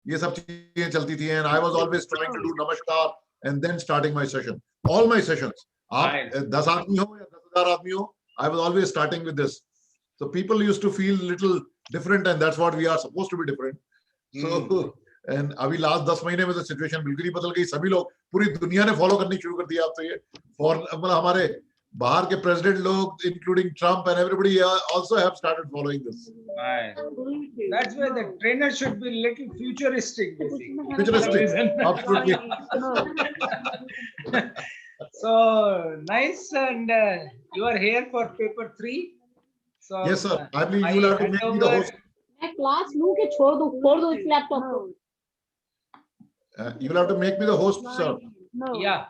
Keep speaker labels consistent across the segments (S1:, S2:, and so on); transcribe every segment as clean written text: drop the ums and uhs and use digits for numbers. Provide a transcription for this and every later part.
S1: ये सब चीजें चलती थी, and I was always trying to do namaskar and then starting my session. All my sessions, आप 10 आदमी हो या 10,000 आदमी हो, I was always starting with this. So people used to feel little different, and that's what we are supposed to be different. So and अभी last 10 महीने में तो सिचुएशन बिल्कुल ही बदल गई. सभी लोग, पूरी दुनिया ने फॉलो करनी शुरू कर दिया अब तो ये. फॉर मतलब हमारे बाहर के प्रेसिडेंट लोग, including Trump and everybody also have started following this.
S2: That's why the trainer should be little futuristic, basically.
S1: Futuristic, absolutely.
S2: So nice, and you are here for paper 3. So
S1: Yes, sir. I believe you will have to make me the host.
S3: मैं class लूं कि छोड़ दो इस laptop को.
S1: You will have to make me the host, sir.
S2: Yeah.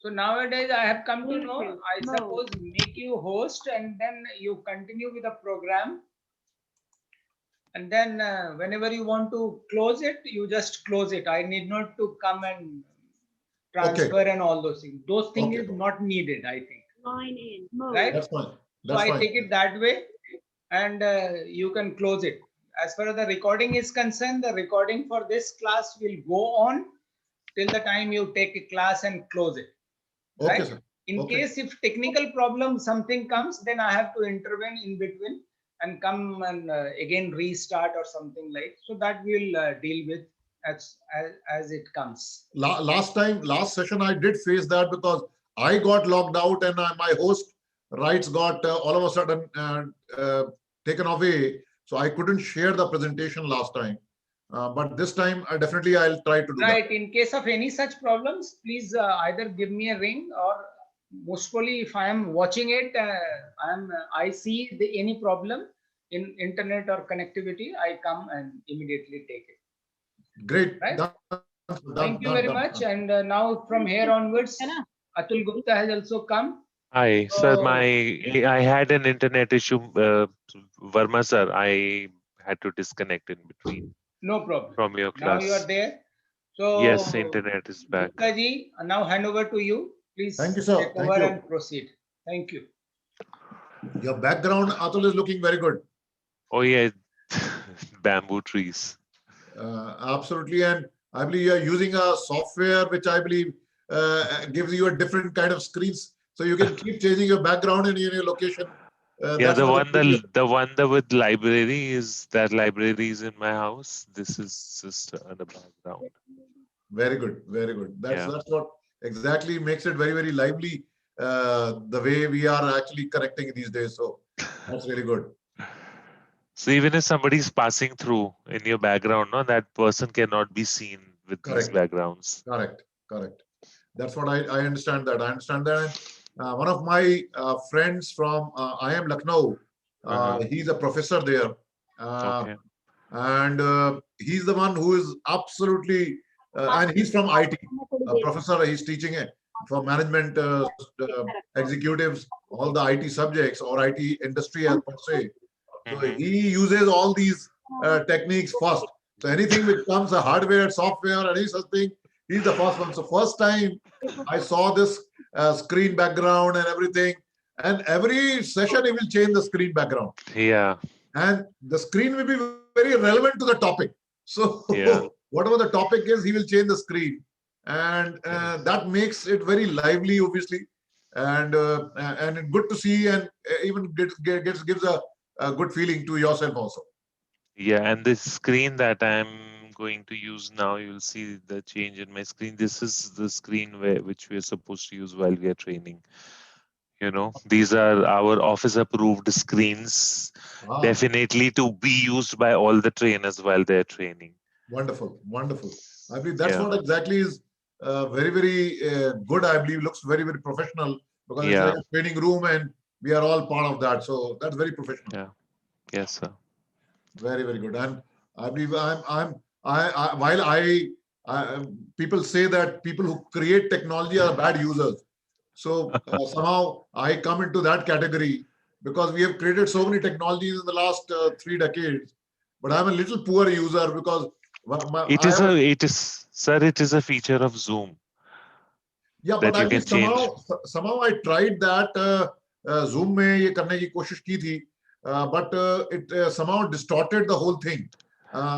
S2: So nowadays I have come to know, I suppose make you host and then you continue with the program. And then whenever you want to close it, you just close it. I need not to come and transfer and all those things. Those things is not needed, I think. Right?
S1: That's fine.
S2: So I take it that way, and you can close it. As far as the recording is concerned, the recording for this class will go on till the time you take a class and close it. Right?
S1: Sir.
S2: In case if technical problem something comes, then I have to intervene in between and come and again restart or something like. So that we'll deal with as it comes.
S1: Last session I did face that because I got logged out and my host rights got all of a sudden taken away, so I couldn't share the presentation last time. But this time, I'll try to do that.
S2: Right. In case of any such problems, please either give me a ring, or mostly if I am watching it, I see any problem in internet or connectivity, I come and immediately take it.
S1: Great.
S2: Right? Thank you very much.
S1: Done.
S2: And now from here onwards, Atul Gupta has also come.
S4: Hi, sir. I had an internet issue, Verma sir. I had to disconnect in between.
S2: No problem.
S4: From your class.
S2: Now you are there. So
S4: yes, internet is back.
S2: Gupta ji, now hand over to you. Please
S1: Thank you, sir.
S2: take over and proceed. Thank you.
S1: Your background, Atul, is looking very good.
S4: Oh yeah, bamboo trees.
S1: Absolutely, and I believe you are using a software which I believe gives you a different kind of screens, so you can keep changing your background and your location.
S4: Yeah, the one with library is in my house. This is just the background.
S1: Very good, very good. That's what exactly makes it very, very lively. The way we are actually connecting these days, so that's really good.
S4: So even if somebody is passing through in your background, no, that person cannot be seen with these backgrounds.
S1: Correct. That's what I understand that. I understand that. One of my friends from IIM Lucknow, he's a professor there. And he's the one who is absolutely, and he's from IT, a professor. He's teaching for management executives, all the IT subjects or IT industry as per se. So he uses all these techniques first. So anything which comes, a hardware, software, any such thing, he's the first one. So first time I saw this screen background and everything, and every session he will change the screen background.
S4: Yeah.
S1: And the screen will be very relevant to the topic. So whatever the topic is, he will change the screen, and that makes it very lively, obviously, and good to see, and even gives a good feeling to yourself also.
S4: Yeah, and this screen that I'm going to use now, you'll see the change in my screen. This is the screen which we are supposed to use while we are training. You know, these are our office approved screens, definitely to be used by all the trainers while they're training.
S1: Wonderful. I believe that's what exactly is very, very good. I believe looks very, very professional, because it's like a training room and we are all part of that. So that's very professional.
S4: Yeah. Yes, sir.
S1: Very, very good. And I believe people say that people who create technology are bad users. So somehow I come into that category, because we have created so many technologies in the last 3 decades, but I'm a little poor user because
S4: it is a feature of Zoom.
S1: Yeah, but I mean, somehow I tried that Zoom में ये करने की कोशिश की थी, but it somehow distorted the whole thing.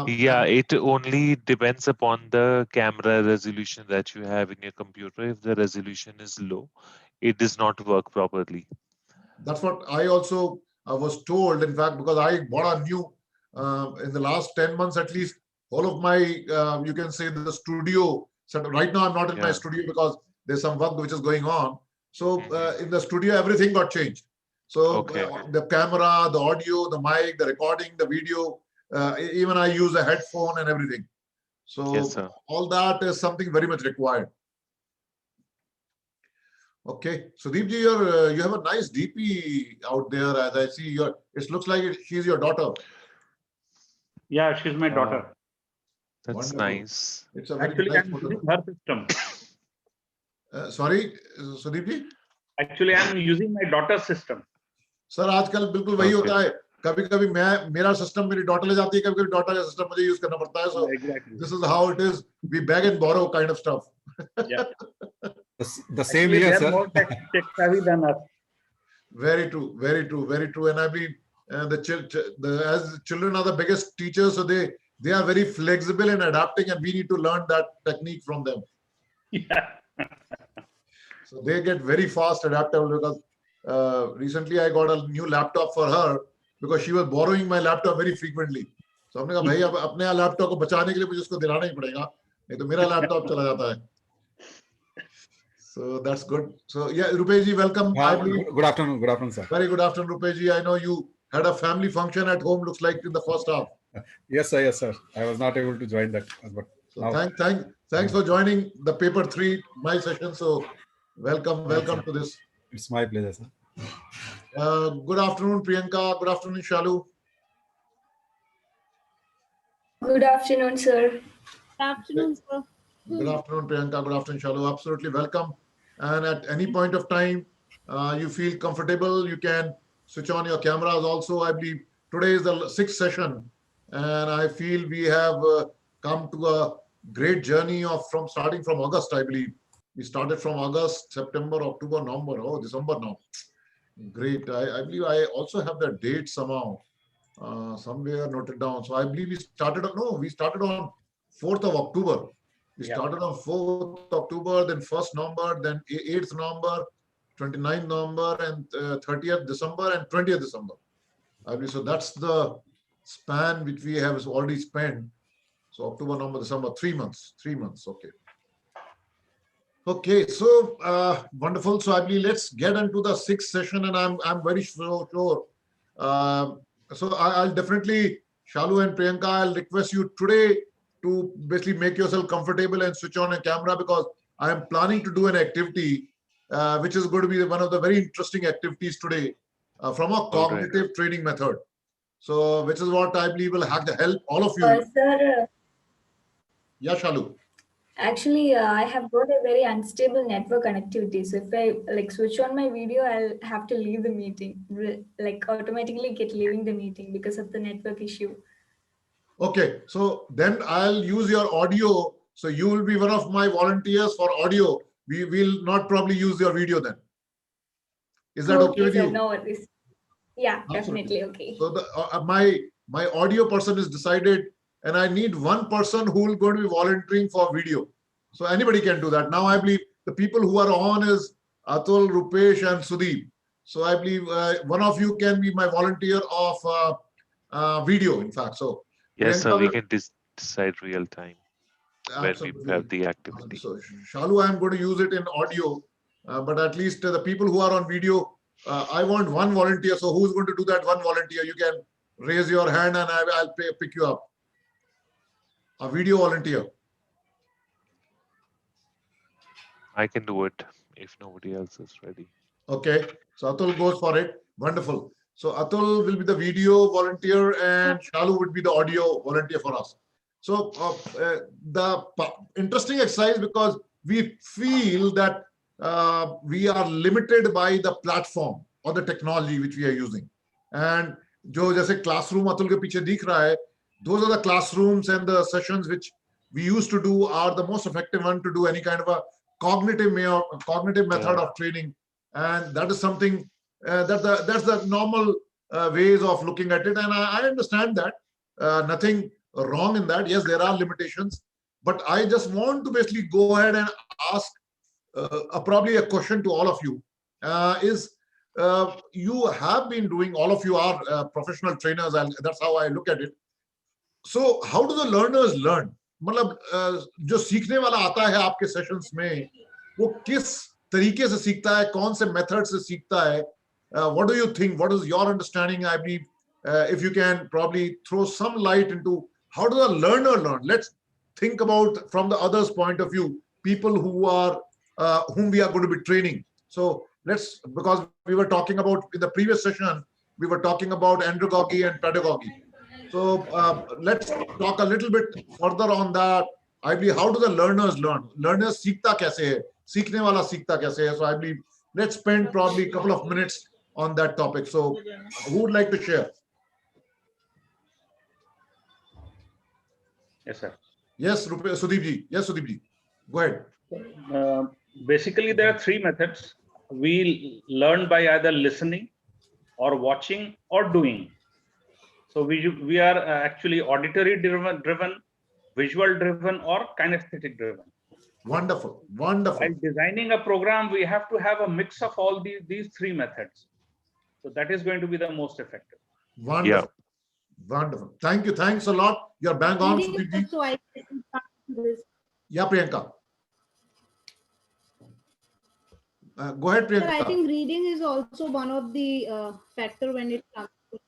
S4: Yeah, it only depends upon the camera resolution that you have in your computer. If the resolution is low, it does not work properly.
S1: That's what I also was told. In fact, because I bought a new, in the last 10 months at least, all of my, you can say the studio. So right now I'm not in my
S4: Yeah.
S1: studio because there's some work which is going on. So
S4: Mhm.
S1: in the studio, everything got changed. So
S4: Okay.
S1: the camera, the audio, the mic, the recording, the video, even I use a headphone and everything.
S4: Yes,
S1: So
S4: sir.
S1: all that is something very much required. Okay, so Deepji, you have a nice DP out there. As I see, it looks like she's your daughter.
S5: Yeah, she's my daughter.
S4: That's
S1: Wonderful.
S4: nice.
S1: It's a very
S5: Actually,
S1: nice
S5: I'm
S1: photo.
S5: using her system.
S1: Sorry, Sudeep
S5: Actually, I'm using my daughter's system.
S1: Sir आजकल बिल्कुल वही
S4: Okay.
S1: होता है. कभी कभी मेरा system मेरी daughter ले जाती है, कभी कभी डॉटर का सिस्टम मुझे यूज करना पड़ता है. So
S5: Exactly.
S1: this is how it is. We beg and borrow kind of stuff.
S5: Yeah.
S6: The same
S5: Actually,
S6: here,
S5: they're
S6: sir.
S5: more tech savvy than us.
S1: Very true, very true, very true. And I mean, as children are the biggest teachers, so they are very flexible in adapting, and we need to learn that technique from them.
S5: Yeah.
S1: So they get very fast adaptable because recently I got a new laptop for her because she was borrowing my laptop very frequently. So हमने कहा भाई अब अपने laptop को बचाने के लिए मुझे उसको दिलाना ही पड़ेगा, नहीं तो मेरा लैपटॉप चला जाता है. So that's good. So yeah, Rupesh ji, welcome. I believe.
S6: Good afternoon. Good afternoon, sir.
S1: Very good afternoon, Rupesh ji. I know you had a family function at home. Looks like in the first half.
S6: Yes, sir. Yes, sir. I was not able to join that, but
S1: So
S6: now.
S1: thanks for joining the paper 3 my session. So welcome
S6: sir.
S1: to this.
S6: It's my pleasure, sir.
S1: Good afternoon, Priyanka. Good afternoon, Shalu.
S7: Good afternoon, sir.
S3: Good afternoon, sir.
S1: Good afternoon, Priyanka. Good afternoon, Shalu. Absolutely welcome. And at any point of time, you feel comfortable, you can switch on your cameras also. I believe today is the 6th session, and I feel we have come to a great journey of starting from August. I believe we started from August, September, October, November. Oh, December now. Great. I believe I also have the date somehow, somewhere noted down. So I believe we started on 4th of October. We started on 4th October, then 1st November, then 8th November, 29th November, and 30th December, and 20th December. I believe so. That's the span which we have already spent. So October, November, December, 3 months. 3 months. Okay. Okay. So wonderful. So I believe let's get into the 6th session, and I'm very sure. So I'll definitely, Shalu and Priyanka, I'll request you today to basically make yourself comfortable and switch on a camera, because I am planning to do an activity which is going to be one of the very interesting activities today from a cognitive training method. So which is what I believe will help all of you.
S7: Sir,
S1: Yeah, Shalu.
S7: actually, I have got a very unstable network connectivity. So if I switch on my video, I'll have to leave the meeting, automatically get leaving the meeting because of the network issue.
S1: Okay, so then I'll use your audio. So you will be one of my volunteers for audio. We will not probably use your video then. Is that okay with
S7: sir,
S1: you?
S7: no worries. Yeah,
S1: Absolutely.
S7: definitely okay.
S1: So the my audio person is decided, and I need one person who will going to be volunteering for video. So anybody can do that. Now I believe the people who are on is Atul, Rupesh, and Sudeep. So I believe one of you can be my volunteer of video. In fact, so
S4: Yes, sir.
S1: Priyanka
S4: We
S1: will-
S4: can decide real time when we have the activity.
S1: So Shalu, I'm going to use it in audio, but at least the people who are on video, I want one volunteer. So who's going to do that? One volunteer. You can raise your hand, and I'll pick you up. A video volunteer.
S4: I can do it if nobody else is ready.
S1: Okay. So Atul goes for it. Wonderful. So Atul will be the video volunteer, and Shalu would be the audio volunteer for us. So the interesting exercise, because we feel that we are limited by the platform or the technology which we are using. And जो जैसे classroom Atul के पीछे दिख रहा है, those are the classrooms and the sessions which we used to do are the most effective one to do any kind of a cognitive method of training. And that is something that's the normal ways of looking at it, and I understand that. Nothing wrong in that. Yes, there are limitations, but I just want to basically go ahead and ask probably a question to all of you. You have been doing, all of you are professional trainers, and that's how I look at it. So how do the learners learn? मतलब जो सीखने वाला आता है आपके sessions में, वो किस तरीके से सीखता है, कौन से मेथड से सीखता है? What do you think? What is your understanding? I believe if you can probably throw some light into how does a learner learn? Let's think about from the other's point of view, people who are whom we are going to be training. So let's, because we were talking about in the previous session, we were talking about andragogy and pedagogy. So let's talk a little bit further on that. I believe, how do the learners learn? Learners सीखता कैसे है? सीखने वाला सीखता कैसे है? So I believe let's spend probably a couple of minutes on that topic. So who would like to share?
S5: Yes, sir.
S1: Yes, Sudeep ji. Yes, Sudeep ji. Go ahead.
S5: Basically, there are three methods. We learn by either listening or watching or doing. So we are actually auditory driven, visual driven, or kinesthetic driven.
S1: Wonderful, wonderful.
S5: While designing a program, we have to have a mix of all these three methods. So that is going to be the most effective.
S1: Wonderful, wonderful. Thank you. Thanks a lot. You're bang on, Sudeep ji.
S3: So I can start this.
S1: Yeah, Priyanka. Go ahead,
S3: Sir,
S1: Priyanka.
S3: I think reading is also one of the factor when it comes to.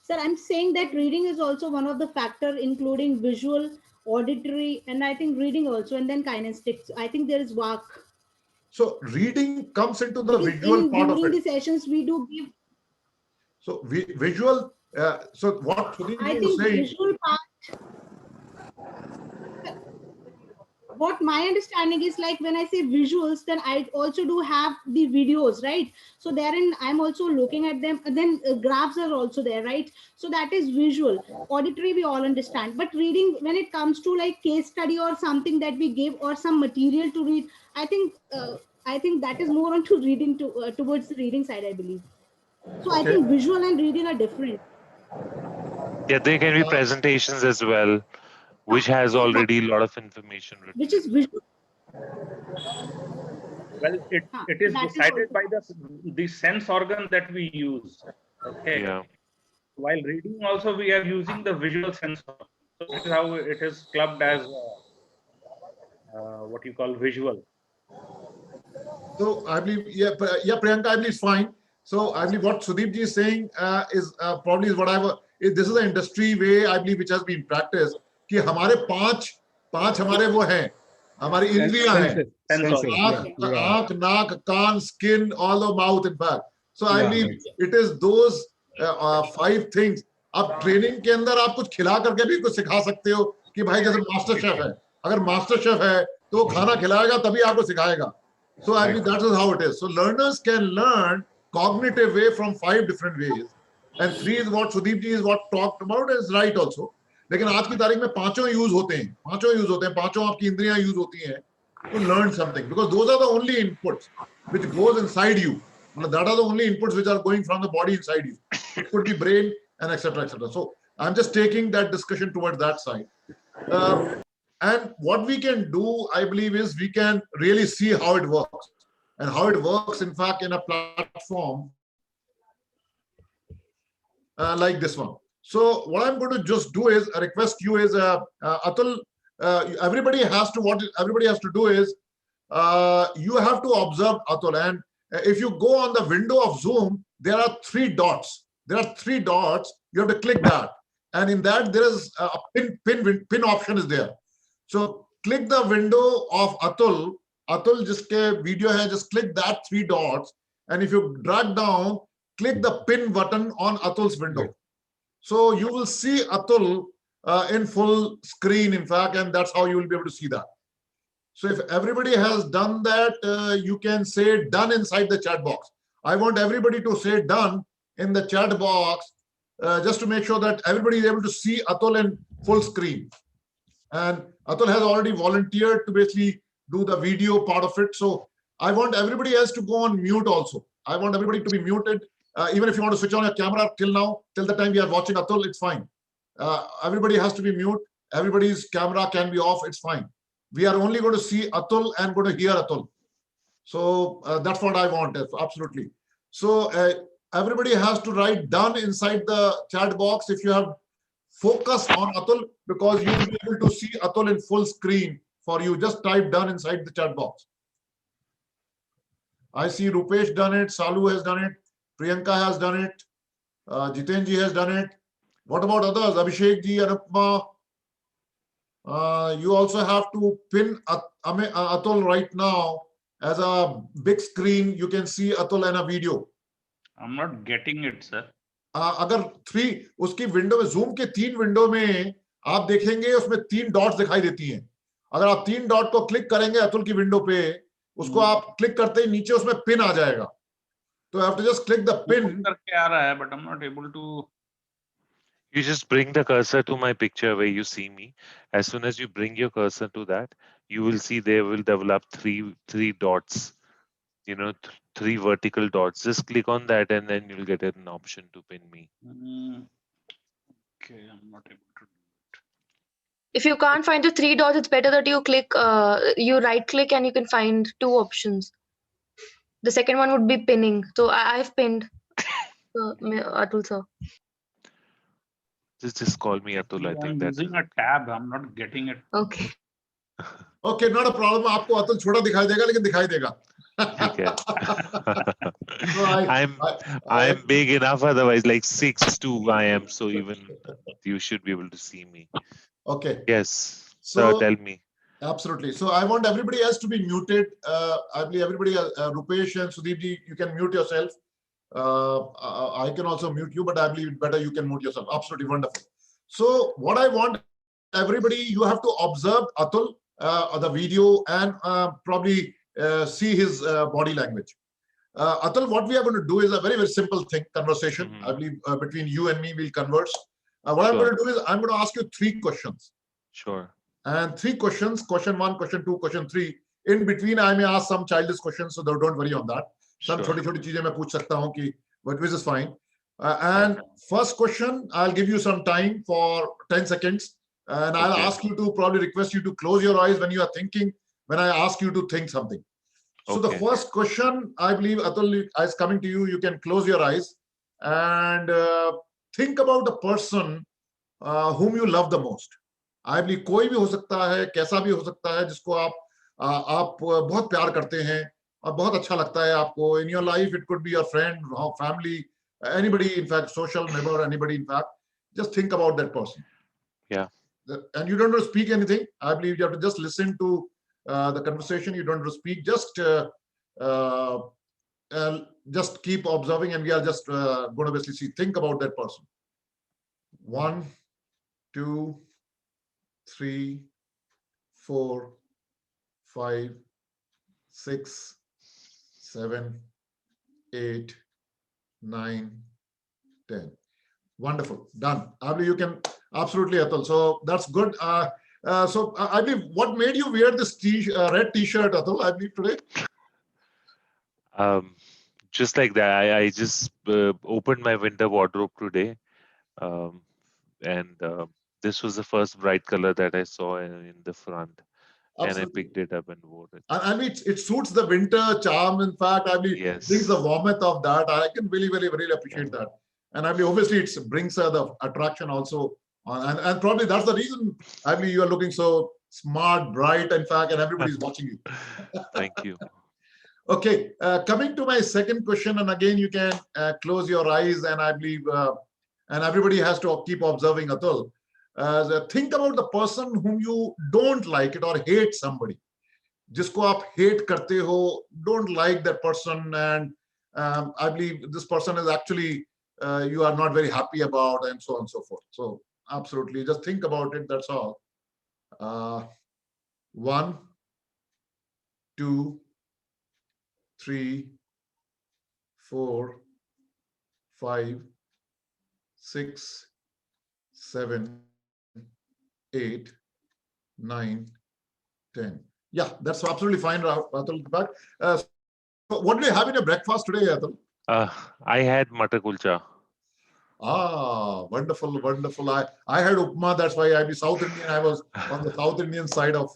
S3: Sir, I'm saying that reading is also one of the factor, including visual, auditory, and I think reading also, and then kinesthetics. I think there is work.
S1: So reading comes into the visual part of
S3: During the
S1: it.
S3: sessions, we do give.
S1: So visual. So what Sudeep
S3: I
S1: ji
S3: think
S1: was saying.
S3: visual part. What my understanding is, like when I say visuals, then I also do have the videos, right? So therein I'm also looking at them, and then graphs are also there, right? So that is visual. Auditory we all understand, but reading, when it comes to like case study or something that we give or some material to read, I think that is more onto reading towards the reading side, I believe. So I think visual and reading are different.
S4: Yeah, there can be presentations as well, which has already a lot of information written.
S3: Which is visual.
S5: Well, it is decided by the sense organ that we use. Okay.
S4: Yeah.
S5: While reading also, we are using the visual sense organ. So this is how it is clubbed as what you call visual.
S1: So I believe, yeah, Priyanka, I believe it's fine. So I believe what Sudeep ji is saying is probably is what this is the industry way, I believe, which has been practiced. कि हमारे पांच हमारे वो हैं, हमारी इंद्रियां हैं, आंख, नाक, कान, skin, all the mouth, in fact. So I believe it is those 5 things. अब ट्रेनिंग के अंदर आप कुछ खिला करके भी कुछ सिखा सकते हो कि भाई जैसे मास्टर शेफ है, अगर मास्टर शेफ है तो खाना खिलाएगा तभी आपको सिखाएगा. So I believe that is how it is. So learners can learn cognitive way from 5 different ways, and 3 is what Sudeep ji is what talked about is right also. लेकिन आज की तारीख में पांचों यूज होते हैं, पांचों आपकी इंद्रियां यूज होती हैं to learn something, because those are the only inputs which goes inside you. That are the only inputs which are going from the body inside you. It could be brain and etc. etc. So I'm just taking that discussion towards that side. And what we can do, I believe, is we can really see how it works, and how it works, in fact, in a platform like this one. So what I'm going to just do is request you is Atul. Everybody has to do is you have to observe Atul, and if you go on the window of Zoom, there are 3 dots. You have to click that, and in that there is a pin option is there. So click the window of Atul. Atul jiske video hai, just click that 3 dots, and if you drag down, click the pin button on Atul's window. So you will see Atul in full screen, in fact, and that's how you will be able to see that. So if everybody has done that, you can say done inside the chat box. I want everybody to say done in the chat box, just to make sure that everybody is able to see Atul in full screen. And Atul has already volunteered to basically do the video part of it. So I want everybody else to go on mute also. I want everybody to be muted Even if you want to switch on your camera till now, till the time we are watching Atul, it's fine. Everybody has to be mute. Everybody's camera can be off. It's fine. We are only going to see Atul and going to hear Atul. So that's what I want. Absolutely. So everybody has to write done inside the chat box if you have focus on Atul, because you will be able to see Atul in full screen for you. Just type done inside the chat box. I see Rupesh done it, Salu has done it, Priyanka has done it, Jiten ji has done it. What about others? Abhishek ji, Anupma. You also have to pin Atul right now as a big screen. You can see Atul in a video.
S5: I'm not getting it, sir.
S1: अगर 3 उसकी window में, zoom के 3 window में आप देखेंगे उसमें 3 dots दिखाई देती हैं. अगर आप 3 डॉट को क्लिक करेंगे अतुल की विंडो पे, उसको आप क्लिक करते ही नीचे उसमें पिन आ जाएगा. तो you have to just click the pin.
S5: करके आ रहा है, but I'm not able to.
S4: You just bring the cursor to my picture where you see me. As soon as you bring your cursor to that, you will see there will develop three dots. You know, 3 vertical dots. Just click on that and then you'll get an option to pin me.
S5: Okay, I'm not able to do it.
S8: If you can't find the 3 dots, it's better that you click, you right click and you can find 2 options. The second one would be pinning. So I've pinned Atul sir.
S4: Just call me Atul. I think
S5: I'm
S4: that's
S5: using a tab. I'm not getting it.
S8: Okay.
S1: Okay, not a problem. आपको अतुल छोटा दिखाई देगा, लेकिन दिखाई देगा. So
S4: I'm big enough, otherwise like 6'2" I am, so even you should be able to see me.
S1: Okay.
S4: Yes.
S1: So
S4: So tell me.
S1: Absolutely. So I want everybody else to be muted. I believe everybody, Rupesh and Sudeep ji, you can mute yourself. I can also mute you, but I believe better you can mute yourself. Absolutely wonderful. So what I want everybody, you have to observe Atul, the video, and probably see his body language. Atul, what we are going to do is a very, very simple thing, conversation. I believe between you and me, we'll converse. What I'm going to do is I'm going to ask you 3 questions.
S4: Sure.
S1: And 3 questions, question 1, question 2, question 3. In between, I may ask some childish questions, so don't worry on that. Some छोटी-छोटी चीजें मैं पूछ सकता हूं कि, but which is fine. And first question, I'll give you some time for 10 seconds. And I'll ask you to, probably request you to close your eyes when you are thinking, when I ask you to think something. So the first question, I believe, Atul, is coming to you. You can close your eyes and think about the person whom you love the most. I believe कोई भी हो सकता है, कैसा भी हो सकता है, जिसको आप बहुत प्यार करते हैं और बहुत अच्छा लगता है आपको. In your life, it could be your friend, family, anybody, in fact, social neighbor, anybody, in fact. Just think about that person.
S4: Yeah.
S1: And you don't have to speak anything. I believe you have to just listen to the conversation. You don't have to speak. Just keep observing, and we are just going to basically see. Think about that person. 1, 2, 3, 4, 5, 6, 7, 8, 9, 10. Wonderful. Done. I believe you can absolutely, Atul. So that's good. So I believe, what made you wear this red T-shirt, Atul? I believe today.
S4: Just like that, I just opened my winter wardrobe today, and this was the first bright color that I saw in the front. Absolutely. And I picked it up and wore it.
S1: I mean, it suits the winter charm. In fact, I mean, brings the warmth of that. I can really appreciate that. And I mean, obviously, it brings the attraction also. And probably that's the reason, I mean, you are looking so smart, bright, in fact, and everybody's watching you.
S4: Thank you.
S1: Okay, coming to my second question, and again, you can close your eyes, and I believe, and everybody has to keep observing Atul. Think about the person whom you don't like it or hate somebody. जिसको आप hate करते हो, don't like that person, and I believe this person is actually you are not very happy about, and so on and so forth. So absolutely, just think about it. That's all. 1, 2, 3, 4, 5, 6, 7, 8, 9, 10. Yeah, that's absolutely fine, Atul. So what do you have in your breakfast today, Atul?
S4: I had Matar Kulcha.
S1: Ah, wonderful, wonderful. I had upma. That's why I be South Indian. I was on the South Indian side of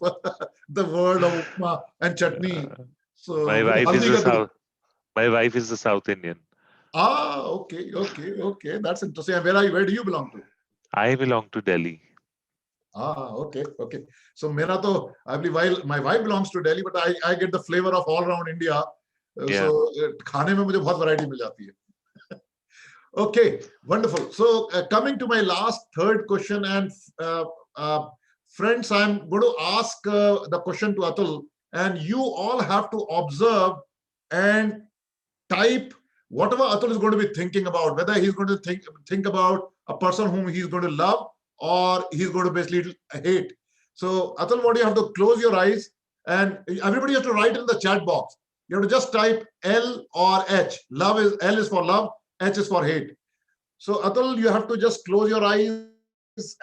S1: the world of upma and chutney.
S4: My
S1: So with
S4: wife is
S1: haldi
S4: a
S1: ka do.
S4: South. My wife is a South Indian.
S1: Ah, okay, okay, okay. That's interesting. And where do you belong to?
S4: I belong to Delhi.
S1: Ah, okay, okay. So mera to, I believe while my wife belongs to Delhi, but I get the flavor of all around India.
S4: Yeah.
S1: So खाने में मुझे बहुत variety मिल जाती है. Okay, wonderful. So coming to my last third question, and friends, I'm going to ask the question to Atul, and you all have to observe and type whatever Atul is going to be thinking about, whether he's going to think about a person whom he's going to love or he's going to basically hate. So Atul, what do you have to close your eyes, and everybody has to write in the chat box. You have to just type L or H. Love is L is for love, H is for hate. So Atul, you have to just close your eyes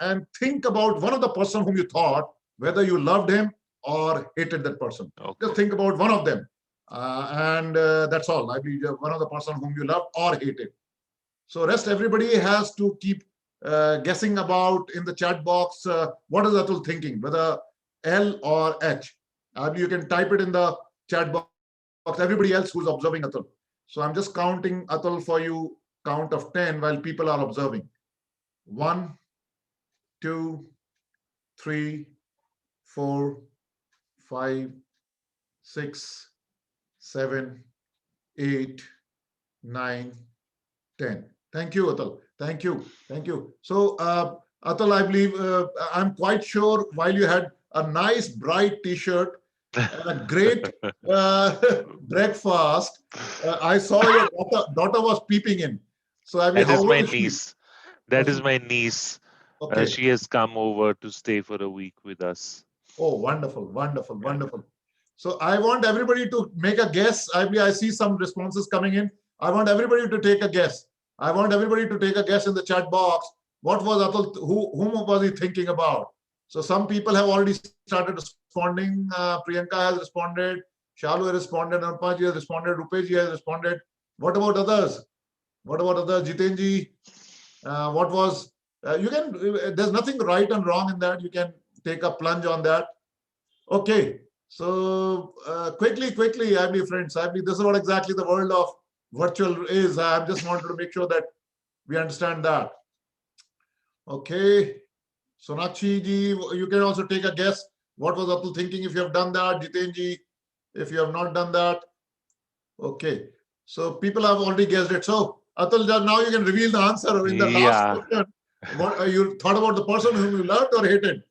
S1: and think about one of the person whom you thought, whether you loved him or hated that person.
S4: Okay.
S1: Just think about one of them. And that's all. I mean, one of the person whom you loved or hated. So rest everybody has to keep guessing about in the chat box what is Atul thinking, whether L or H. You can type it in the chat box. Everybody else who's observing Atul. So I'm just counting Atul for you. Count of 10 while people are observing. 1, 2, 3, 4, 5, 6, 7, 8, 9, 10. Thank you, Atul. Thank you. Thank you. So, Atul, I believe I'm quite sure while you had a nice bright t-shirt and a great breakfast, I saw your daughter was peeping in. So, I mean,
S4: That
S1: how
S4: is
S1: old
S4: my
S1: is she?
S4: niece. That is my niece.
S1: Okay.
S4: She has come over to stay for a week with us.
S1: Oh, wonderful, wonderful, wonderful. So I want everybody to make a guess. I see some responses coming in. I want everybody to take a guess. I want everybody to take a guess in the chat box. What was Atul, whom was he thinking about? So some people have already started responding. Priyanka has responded. Shalu has responded. Arpaji has responded. Rupesh has responded. What about others? What about others? Jitenji? What was, you can, there's nothing right and wrong in that. You can take a plunge on that. Okay. So quickly, I mean, friends, I mean, this is what exactly the world of virtual is. I just wanted to make sure that we understand that. Okay. Sonachi ji, you can also take a guess. What was Atul thinking if you have done that? Jiten ji, if you have not done that. Okay. So people have already guessed it. So Atul, now you can reveal the answer in the last question. What you thought about the person whom you loved or hated?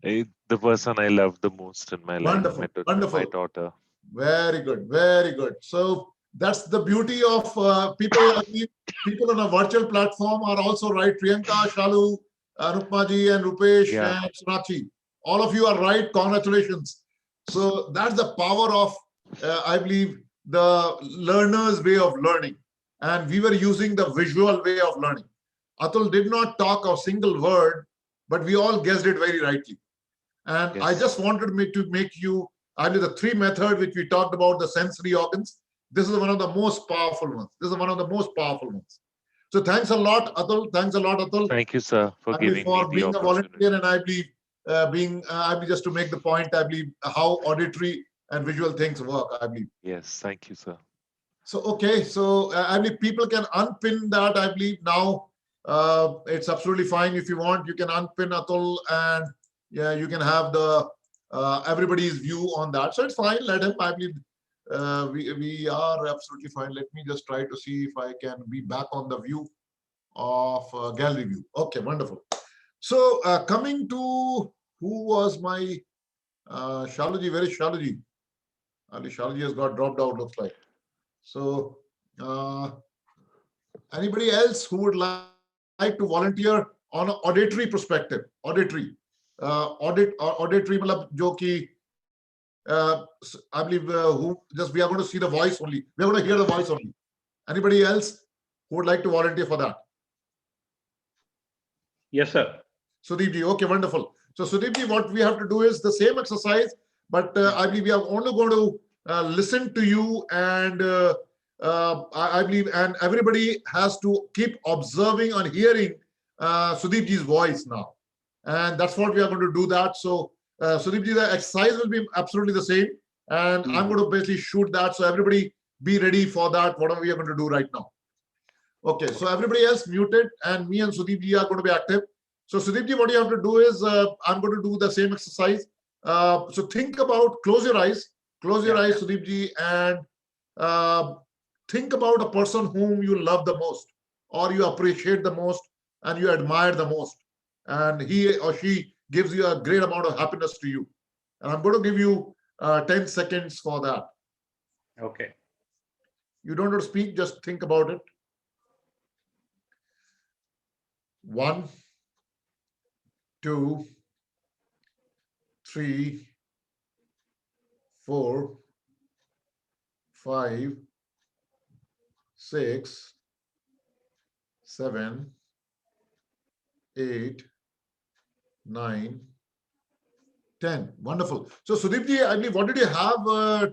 S4: The person I love the most in my life,
S1: Wonderful.
S4: my daughter.
S1: Very good, very good. So that's the beauty of people. I mean, people on a virtual platform are also right. Priyanka, Shalu, Anupmaji, and Rupesh and Sonachi. All of you are right. Congratulations. So that's the power of, I believe, the learner's way of learning. And we were using the visual way of learning. Atul did not talk a single word, but we all guessed it very rightly. And I just wanted me to make you, I mean, the three methods which we talked about, the sensory organs. This is one of the most powerful ones. This is one of the most powerful ones. So thanks a lot, Atul. Thanks a lot, Atul.
S4: Thank you, sir, for giving me the
S1: being
S4: opportunity.
S1: a volunteer, and I believe I believe just to make the point, I believe how auditory and visual things work. I believe.
S4: Yes, thank you, sir.
S1: So okay, so I believe people can unpin that. I believe now it's absolutely fine. If you want, you can unpin Atul, and yeah, you can have the everybody's view on that. So it's fine. Let him. I believe we are absolutely fine. Let me just try to see if I can be back on the view of gallery view. Okay, wonderful. So coming to who was my Shaluji? Where is Shaluji? Shaluji has got dropped out. Looks like. So anybody else who would like to volunteer on an auditory perspective? Auditory. Auditory मतलब जो कि I believe who just we are going to see the voice only. We are going to hear the voice only. Anybody else who would like to volunteer for that?
S5: Yes, sir.
S1: Sudeep ji, okay, wonderful. So Sudeep ji, what we have to do is the same exercise, but I believe we are only going to listen to you and I believe, and everybody has to keep observing and hearing Sudeep ji's voice now. And that's what we are going to do that. So Sudeep ji, the exercise will be absolutely the same. And I'm going to basically shoot that. So everybody be ready for that, whatever we are going to do right now. Okay, so everybody else muted, and me and Sudeep ji are going to be active. So Sudeep ji, what you have to do is, I'm going to do the same exercise. So think about, close your eyes, Sudeep ji, and think about a person whom you love the most, or you appreciate the most, and you admire the most, and he or she gives you a great amount of happiness to you. And I'm going to give you 10 seconds for that.
S5: Okay.
S1: You don't have to speak, just think about it. 1, 2, 3, 4, 5, 6, 7, 8, 9, 10. Wonderful. So Sudeep ji, I believe, what did you have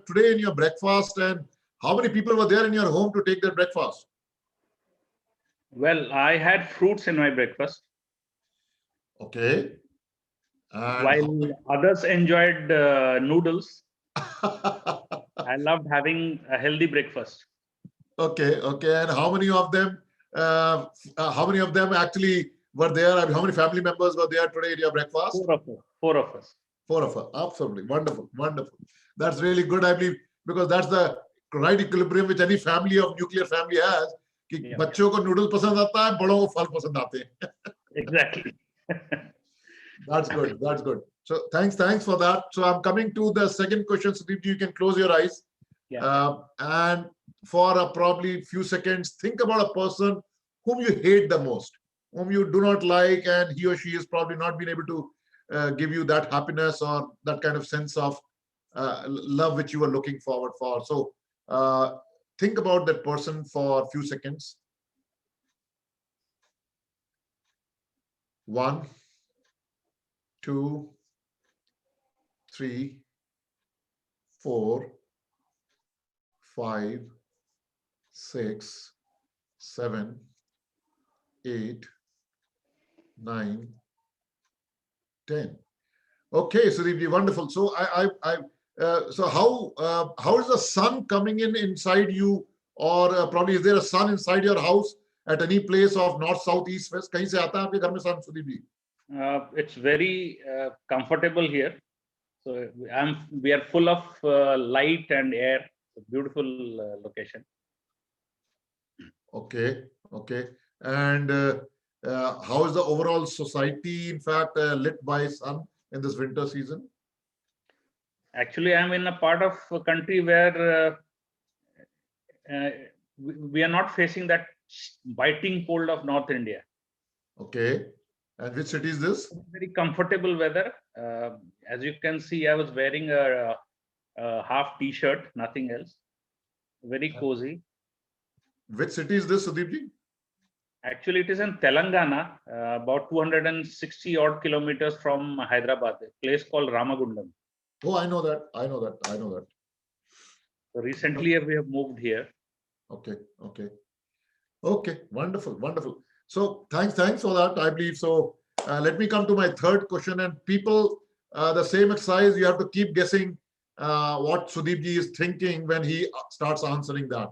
S1: today in your breakfast, and how many people were there in your home to take their breakfast?
S5: Well, I had fruits in my breakfast.
S1: Okay. And
S5: while others enjoyed noodles, I loved having a healthy breakfast.
S1: Okay, okay. And how many of them actually were there? How many family members were there today in your breakfast?
S5: 4 of us. 4 of us.
S1: 4 of us. Absolutely. Wonderful. Wonderful. That's really good, I believe, because that's the right equilibrium which any family of nuclear family has. कि बच्चों को noodle पसंद आता है, बड़ों को फल पसंद आते हैं.
S5: Exactly.
S1: That's good. That's good. So thanks for that. So I'm coming to the second question. Sudeep, you can close your eyes.
S5: Yeah.
S1: And for probably few seconds, think about a person whom you hate the most, whom you do not like, and he or she has probably not been able to give you that happiness or that kind of sense of love which you were looking forward for. So think about that person for a few seconds. 1, 2, 3, 4, 5, 6, 7, 8, 9, 10. Okay, Sudeep, wonderful. So so how is the sun coming inside you, or probably is there a sun inside your house at any place of north, south, east, west? कहीं से आता है आपके घर में sun, Sudeep ji?
S5: It's very comfortable here. So we are full of light and air. It's a beautiful location.
S1: Okay, okay. And how is the overall society, in fact, lit by sun in this winter season?
S5: Actually, I'm in a part of a country where we are not facing that biting cold of North India.
S1: Okay. And which city is this?
S5: Very comfortable weather. As you can see, I was wearing a half t-shirt, nothing else. Very cozy.
S1: Which city is this, Sudeep ji?
S5: Actually, it is in Telangana, about 260 odd kilometers from Hyderabad, a place called Ramagundam.
S1: Oh, I know that. I know that. I know that.
S5: So recently, we have moved here.
S1: Okay. Okay. Okay. Wonderful. Wonderful. So thanks for that, I believe. So let me come to my third question. And people, the same exercise, you have to keep guessing what Sudeep ji is thinking when he starts answering that.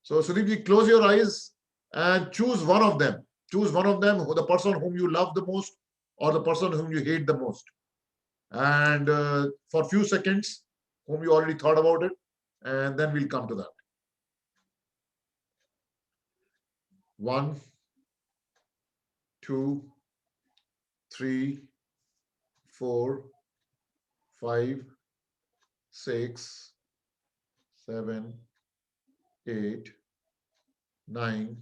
S1: So Sudeep ji, close your eyes and choose one of them. Choose one of them, the person whom you love the most or the person whom you hate the most. And for a few seconds, whom you already thought about it, and then we'll come to that. 1, 2, 3, 4, 5, 6, 7, 8, 9,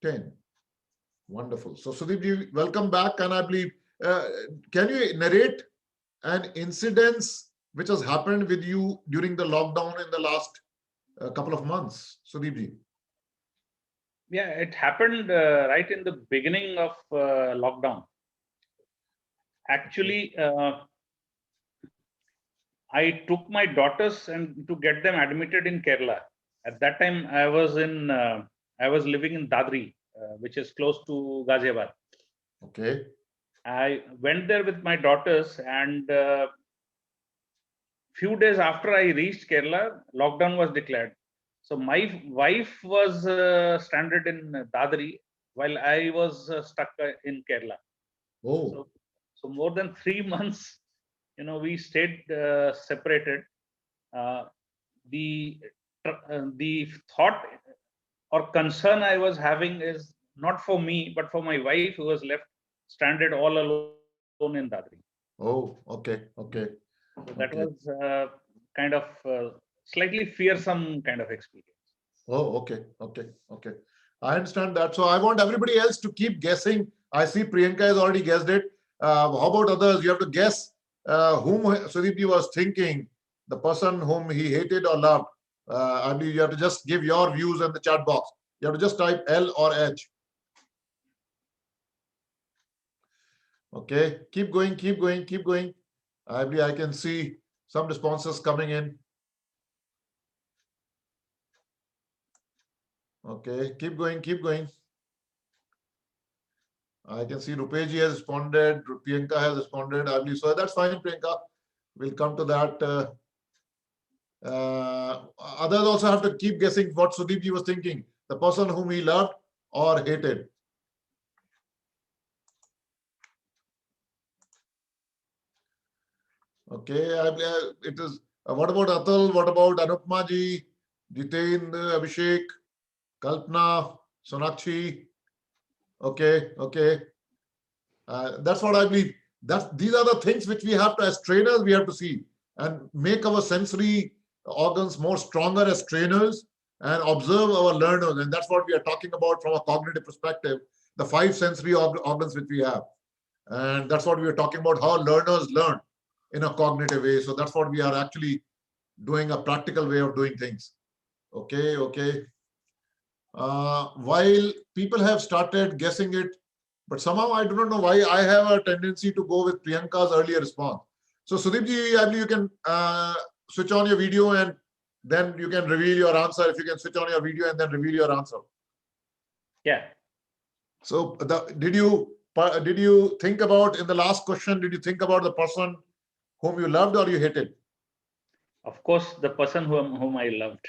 S1: 10. Wonderful. So Sudeep ji, welcome back. And I believe, can you narrate an incident which has happened with you during the lockdown in the last couple of months, Sudeep ji?
S5: Yeah, it happened right in the beginning of lockdown. Actually, I took my daughters and to get them admitted in Kerala. At that time, I was living in Dadri, which is close to Ghaziabad.
S1: Okay.
S5: I went there with my daughters, and few days after I reached Kerala, lockdown was declared. So my wife was stranded in Dadri while I was stuck in Kerala.
S1: Oh.
S5: So more than 3 months, we stayed separated. The thought or concern I was having is not for me, but for my wife, who was left stranded all alone in Dadri.
S1: Oh, okay, okay.
S5: So that
S1: Okay.
S5: was kind of slightly fearsome kind of experience.
S1: Oh, okay, okay, okay. I understand that. So I want everybody else to keep guessing. I see Priyanka has already guessed it. How about others? You have to guess whom Sudeepji was thinking, the person whom he hated or loved. And you have to just give your views in the chat box. You have to just type L or H. Okay, keep going, keep going, keep going. I believe I can see some responses coming in. Okay, keep going, keep going. I can see Rupeji has responded, Priyanka has responded, I believe so. That's fine, Priyanka. We'll come to that. Others also have to keep guessing what Sudeepji was thinking. The person whom he loved or hated. Okay, it is. What about Atul? What about Anupma ji, Jiten, Abhishek, Kalpana, Sonakshi? Okay, okay. That's what I believe. These are the things which we have to, as trainers, we have to see and make our sensory organs more stronger as trainers and observe our learners. And that's what we are talking about from a cognitive perspective, the 5 sensory organs which we have. And that's what we are talking about, how learners learn in a cognitive way. So that's what we are actually doing, a practical way of doing things. Okay, okay. While people have started guessing it, but somehow I do not know why I have a tendency to go with Priyanka's earlier response. So Sudeepji, I believe you can switch on your video and then you can reveal your answer. If you can switch on your video and then reveal your answer.
S5: Yeah.
S1: So did you think about, in the last question, did you think about the person whom you loved or you hated?
S5: Of course, the person whom I loved.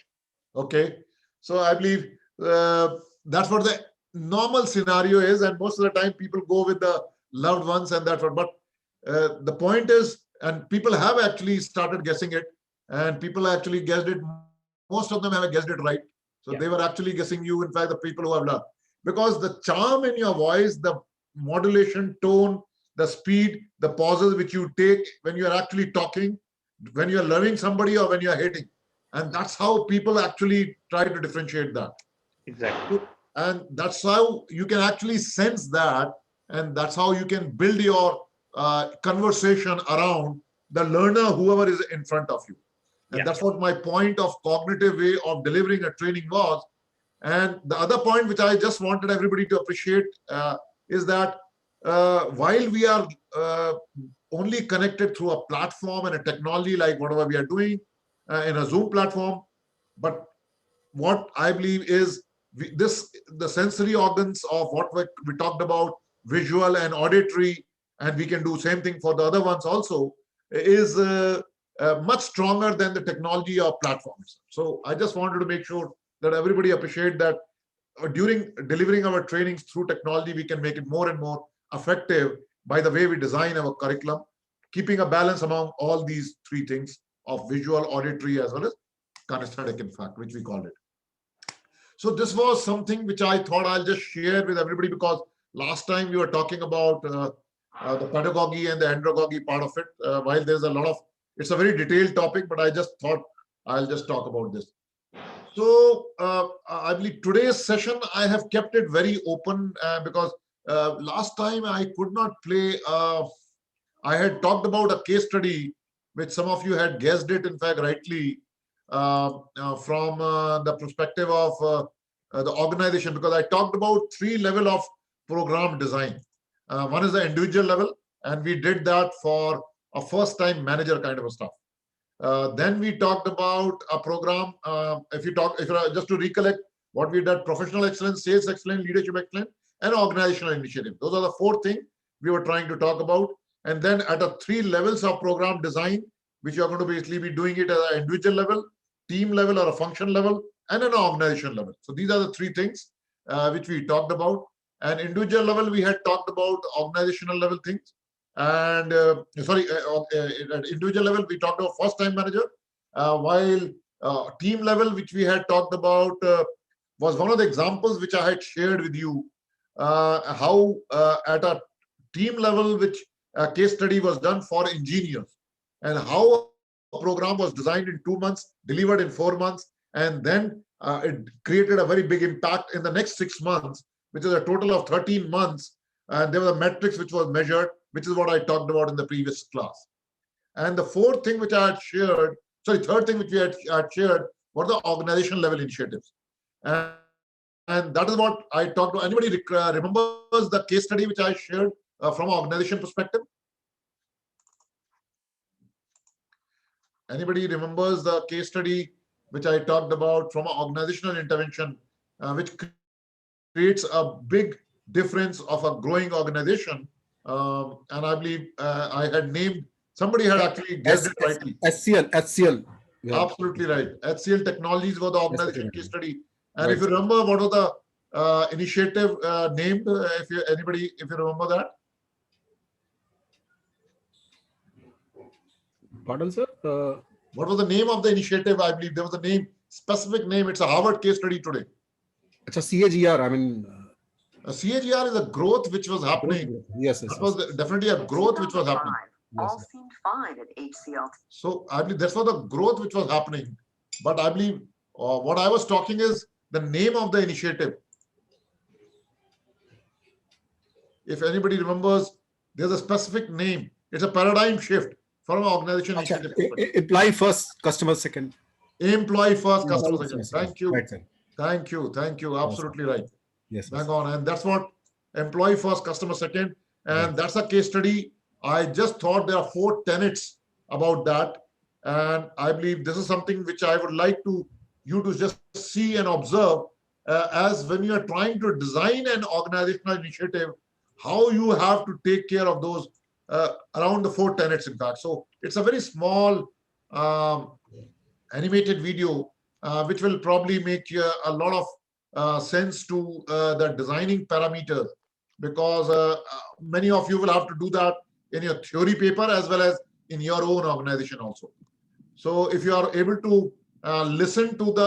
S1: Okay. So I believe that's what the normal scenario is, and most of the time people go with the loved ones and that's what. But the point is, and people have actually started guessing it, and people actually guessed it. Most of them have guessed it right. So
S5: Yeah.
S1: they were actually guessing you, in fact, the people who have loved. Because the charm in your voice, the modulation, tone, the speed, the pauses which you take when you are actually talking, when you are loving somebody or when you are hating. And that's how people actually try to differentiate that.
S5: Exactly.
S1: And that's how you can actually sense that. And that's how you can build your conversation around the learner, whoever is in front of you. And
S5: Yeah.
S1: that's what my point of cognitive way of delivering a training was. And the other point which I just wanted everybody to appreciate is that while we are only connected through a platform and a technology like whatever we are doing in a Zoom platform, but what I believe is the sensory organs of what we talked about, visual and auditory, and we can do same thing for the other ones also, is much stronger than the technology or platforms. So I just wanted to make sure that everybody appreciate that during delivering our trainings through technology, we can make it more and more effective by the way we design our curriculum, keeping a balance among all these 3 things of visual, auditory, as well as kinesthetic, in fact, which we call it. So this was something which I thought I'll just share with everybody, because last time we were talking about the pedagogy and the andragogy part of it. While there's a lot of, it's a very detailed topic, but I just thought I'll just talk about this. So I believe today's session, I have kept it very open because last time I could not play. I had talked about a case study, which some of you had guessed it, in fact, rightly, from the perspective of the organization, because I talked about 3 levels of program design. One is the individual level, and we did that for a first-time manager kind of a stuff. Then we talked about a program. Just to recollect what we did: professional excellence, sales excellence, leadership excellence, and organizational initiative. Those are the 4 things we were trying to talk about. And then at a 3 levels of program design, which you are going to basically be doing it at an individual level, team level, or a function level, and an organization level. So these are the 3 things which we talked about. And individual level, we had talked about organizational level things. And at individual level, we talked about first-time manager, while team level, which we had talked about, was one of the examples which I had shared with you, how at a team level, which a case study was done for engineers, and how a program was designed in 2 months, delivered in 4 months, and then it created a very big impact in the next 6 months, which is a total of 13 months. And there was a metrics which was measured, which is what I talked about in the previous class. And the third thing which we had shared were the organization level initiatives. And that is what I talked about. Anybody remembers the case study which I shared from an organization perspective? Anybody remembers the case study which I talked about from an organizational intervention, which creates a big difference of a growing organization? And I believe I had named, somebody had actually guessed it rightly.
S6: HCL.
S1: Yeah. Absolutely right. HCL Technologies was the organization case study. And if you remember, what was the initiative named? If you remember that?
S6: Pardon, sir?
S1: What was the name of the initiative? I believe there was a specific name. It's a Harvard case study today.
S6: It's a CAGR. I mean,
S1: a CAGR is a growth which was happening.
S6: Yes.
S1: That was definitely a growth which was happening.
S9: All seemed fine at HCL.
S1: So I believe that's for the growth which was happening. But I believe what I was talking is the name of the initiative. If anybody remembers, there's a specific name. It's a paradigm shift from an organization initiative.
S6: Employee first, customer second.
S1: Employee first, customer second. Thank you.
S6: Right, sir.
S1: Thank you. Absolutely right.
S6: Yes.
S1: Hang on. And that's what employee first, customer second. And that's a case study. I just thought there are 4 tenets about that. And I believe this is something which I would like you to just see and observe as when you are trying to design an organizational initiative, how you have to take care of those around the 4 tenets, in fact. So it's a very small animated video, which will probably make a lot of sense to the designing parameters, because many of you will have to do that in your theory paper as well as in your own organization also. So if you are able to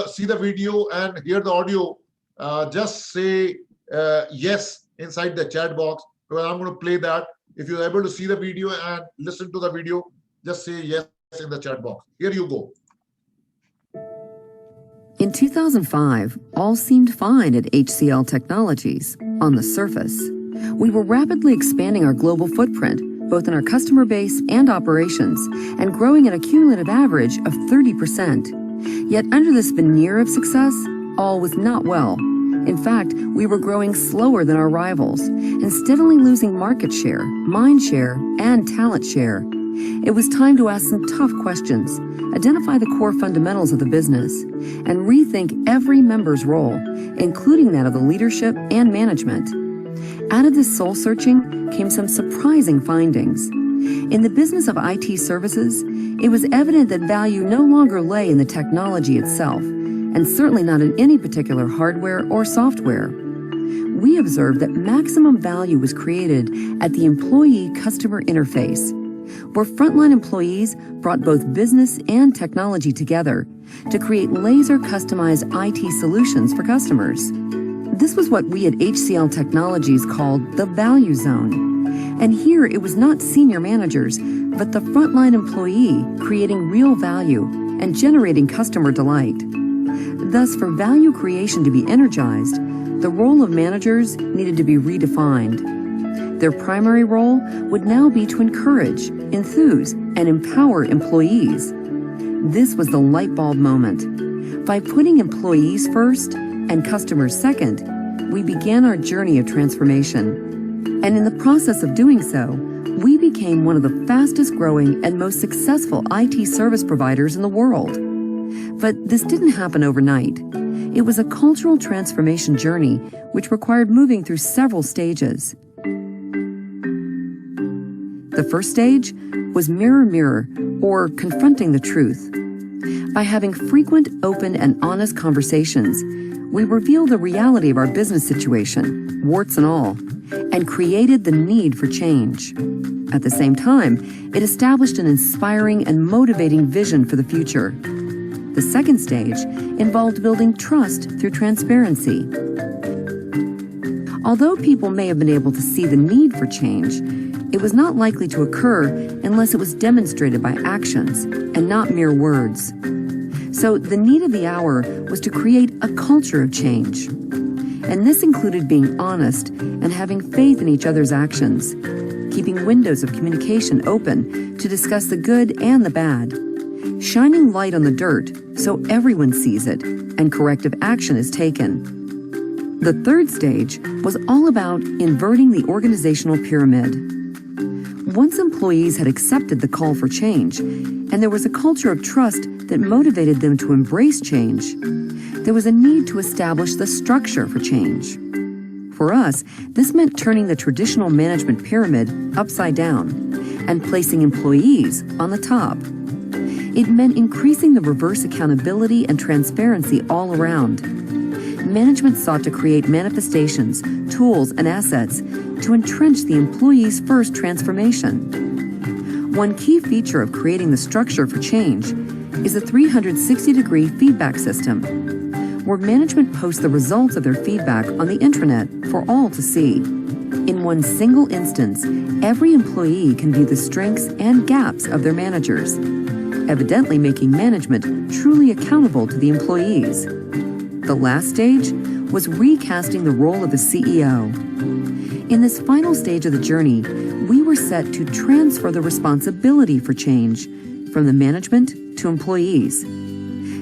S1: see the video and hear the audio, just say yes inside the chat box, because I'm going to play that. If you're able to see the video and listen to the video, just say yes in the chat box. Here you go.
S9: In 2005, all seemed fine at HCL Technologies on the surface. We were rapidly expanding our global footprint, both in our customer base and operations, and growing at a cumulative average of 30%. Yet under this veneer of success, all was not well. In fact, we were growing slower than our rivals and steadily losing market share, mind share, and talent share. It was time to ask some tough questions, identify the core fundamentals of the business, and rethink every member's role, including that of the leadership and management. Out of this soul-searching came some surprising findings. In the business of IT services, it was evident that value no longer lay in the technology itself, and certainly not in any particular hardware or software. We observed that maximum value was created at the employee-customer interface, where frontline employees brought both business and technology together to create laser-customized IT solutions for customers. This was what we at HCL Technologies called the value zone. And here it was not senior managers, but the frontline employee creating real value and generating customer delight. Thus, for value creation to be energized, the role of managers needed to be redefined. Their primary role would now be to encourage, enthuse, and empower employees. This was the light bulb moment. By putting employees first and customers second, we began our journey of transformation. And in the process of doing so, we became one of the fastest growing and most successful IT service providers in the world. But this didn't happen overnight. It was a cultural transformation journey which required moving through several stages. The first stage was mirror, mirror, or confronting the truth. By having frequent, open, and honest conversations, we revealed the reality of our business situation, warts and all, and created the need for change. At the same time, it established an inspiring and motivating vision for the future. The second stage involved building trust through transparency. Although people may have been able to see the need for change, it was not likely to occur unless it was demonstrated by actions and not mere words. So the need of the hour was to create a culture of change. And this included being honest and having faith in each other's actions, keeping windows of communication open to discuss the good and the bad, shining light on the dirt so everyone sees it and corrective action is taken. The third stage was all about inverting the organizational pyramid. Once employees had accepted the call for change, and there was a culture of trust that motivated them to embrace change, there was a need to establish the structure for change. For us, this meant turning the traditional management pyramid upside down and placing employees on the top. It meant increasing the reverse accountability and transparency all around. Management sought to create manifestations, tools, and assets to entrench the employee's first transformation. One key feature of creating the structure for change is a 360-degree feedback system, where management posts the results of their feedback on the intranet for all to see. In one single instance, every employee can view the strengths and gaps of their managers, evidently making management truly accountable to the employees. The last stage was recasting the role of the CEO. In this final stage of the journey, we were set to transfer the responsibility for change from the management to employees.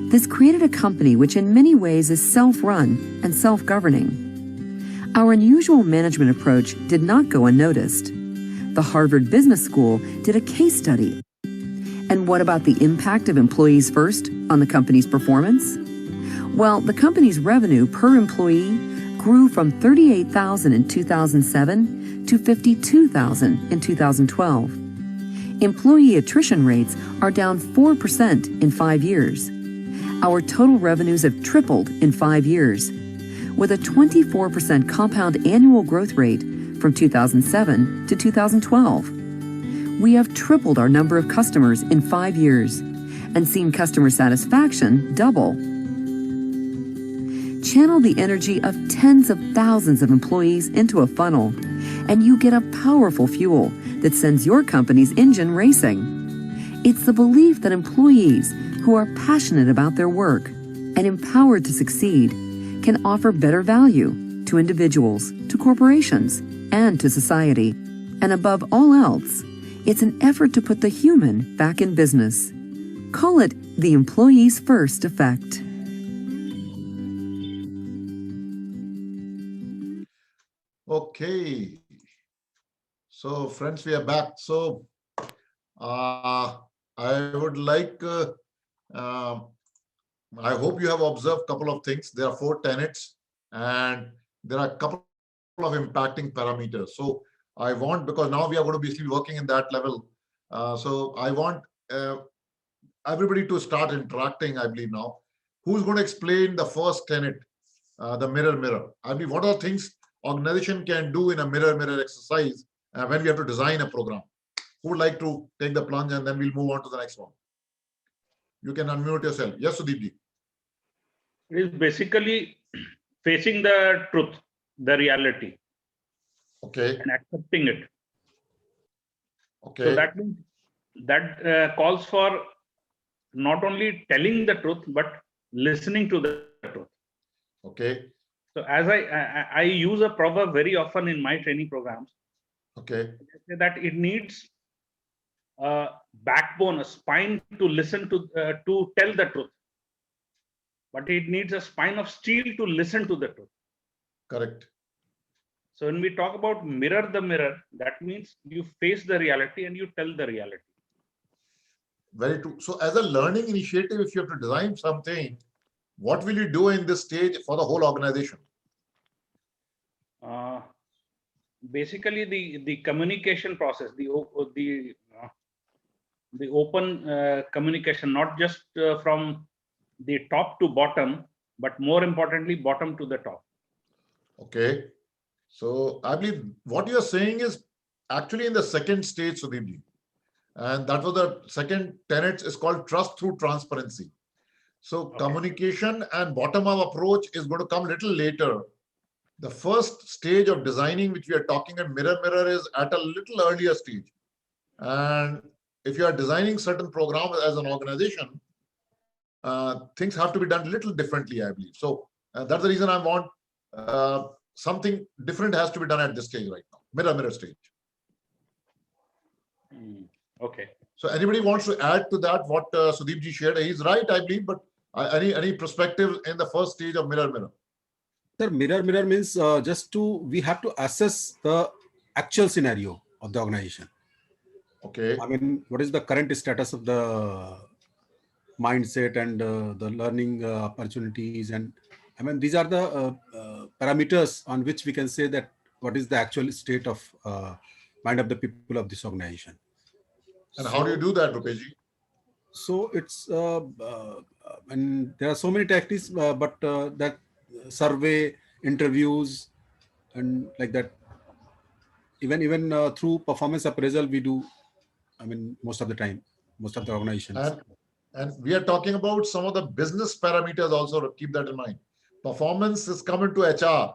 S9: This created a company which in many ways is self-run and self-governing. Our unusual management approach did not go unnoticed. The Harvard Business School did a case study. And what about the impact of employees first on the company's performance? Well, the company's revenue per employee grew from $38,000 in 2007 to $52,000 in 2012. Employee attrition rates are down 4% in 5 years. Our total revenues have tripled in 5 years, with a 24% compound annual growth rate from 2007 to 2012. We have tripled our number of customers in 5 years and seen customer satisfaction double. Channel the energy of tens of thousands of employees into a funnel, and you get a powerful fuel that sends your company's engine racing. It's the belief that employees who are passionate about their work and empowered to succeed can offer better value to individuals, to corporations, and to society. And above all else, it's an effort to put the human back in business. Call it the employees first effect.
S1: Okay. So, friends, we are back. So, I would like, I hope you have observed a couple of things. There are 4 tenets and there are a couple of impacting parameters. So, I want, because now we are going to be working in that level. So, I want everybody to start interacting, I believe now. Who's going to explain the first tenet, the mirror, mirror? I believe what are things organization can do in a mirror, mirror exercise when we have to design a program? Who would like to take the plunge, and then we'll move on to the next one? You can unmute yourself. Yes, Sudeepji.
S5: It is basically facing the truth, the reality.
S1: Okay.
S5: And accepting it.
S1: Okay.
S5: So that means that calls for not only telling the truth, but listening to the truth.
S1: Okay.
S5: So as I use a proverb very often in my training programs.
S1: Okay.
S5: I say that it needs a backbone, a spine to listen to tell the truth, but it needs a spine of steel to listen to the truth.
S1: Correct.
S5: So when we talk about mirror the mirror, that means you face the reality and you tell the reality.
S1: Very true. So as a learning initiative, if you have to design something, what will you do in this stage for the whole organization?
S5: Basically, the communication process, the open communication, not just from the top to bottom, but more importantly, bottom to the top.
S1: Okay. So I believe what you are saying is actually in the second stage, Sudeepji. And that was the second tenet is called trust through transparency. So
S5: Okay.
S1: communication and bottom-up approach is going to come a little later. The first stage of designing, which we are talking at mirror is at a little earlier stage. And if you are designing certain programs as an organization, things have to be done a little differently, I believe. So that's the reason I want something different has to be done at this stage right now, mirror stage.
S5: Okay.
S1: So anybody wants to add to that what Sudeepji shared? He's right, I believe, but any perspective in the first stage of mirror?
S6: Sir, mirror means we have to assess the actual scenario of the organization.
S1: Okay.
S6: I mean, what is the current status of the mindset and the learning opportunities, and I mean these are the parameters on which we can say that what is the actual state of mind of the people of this organization.
S1: And how do you do that, Rupeshi?
S6: So it's and there are so many tactics, but that survey, interviews, and like that. Even through performance appraisal, we do. I mean, most of the time, most of the organizations.
S1: And we are talking about some of the business parameters also. To keep that in mind. Performance is coming to HR,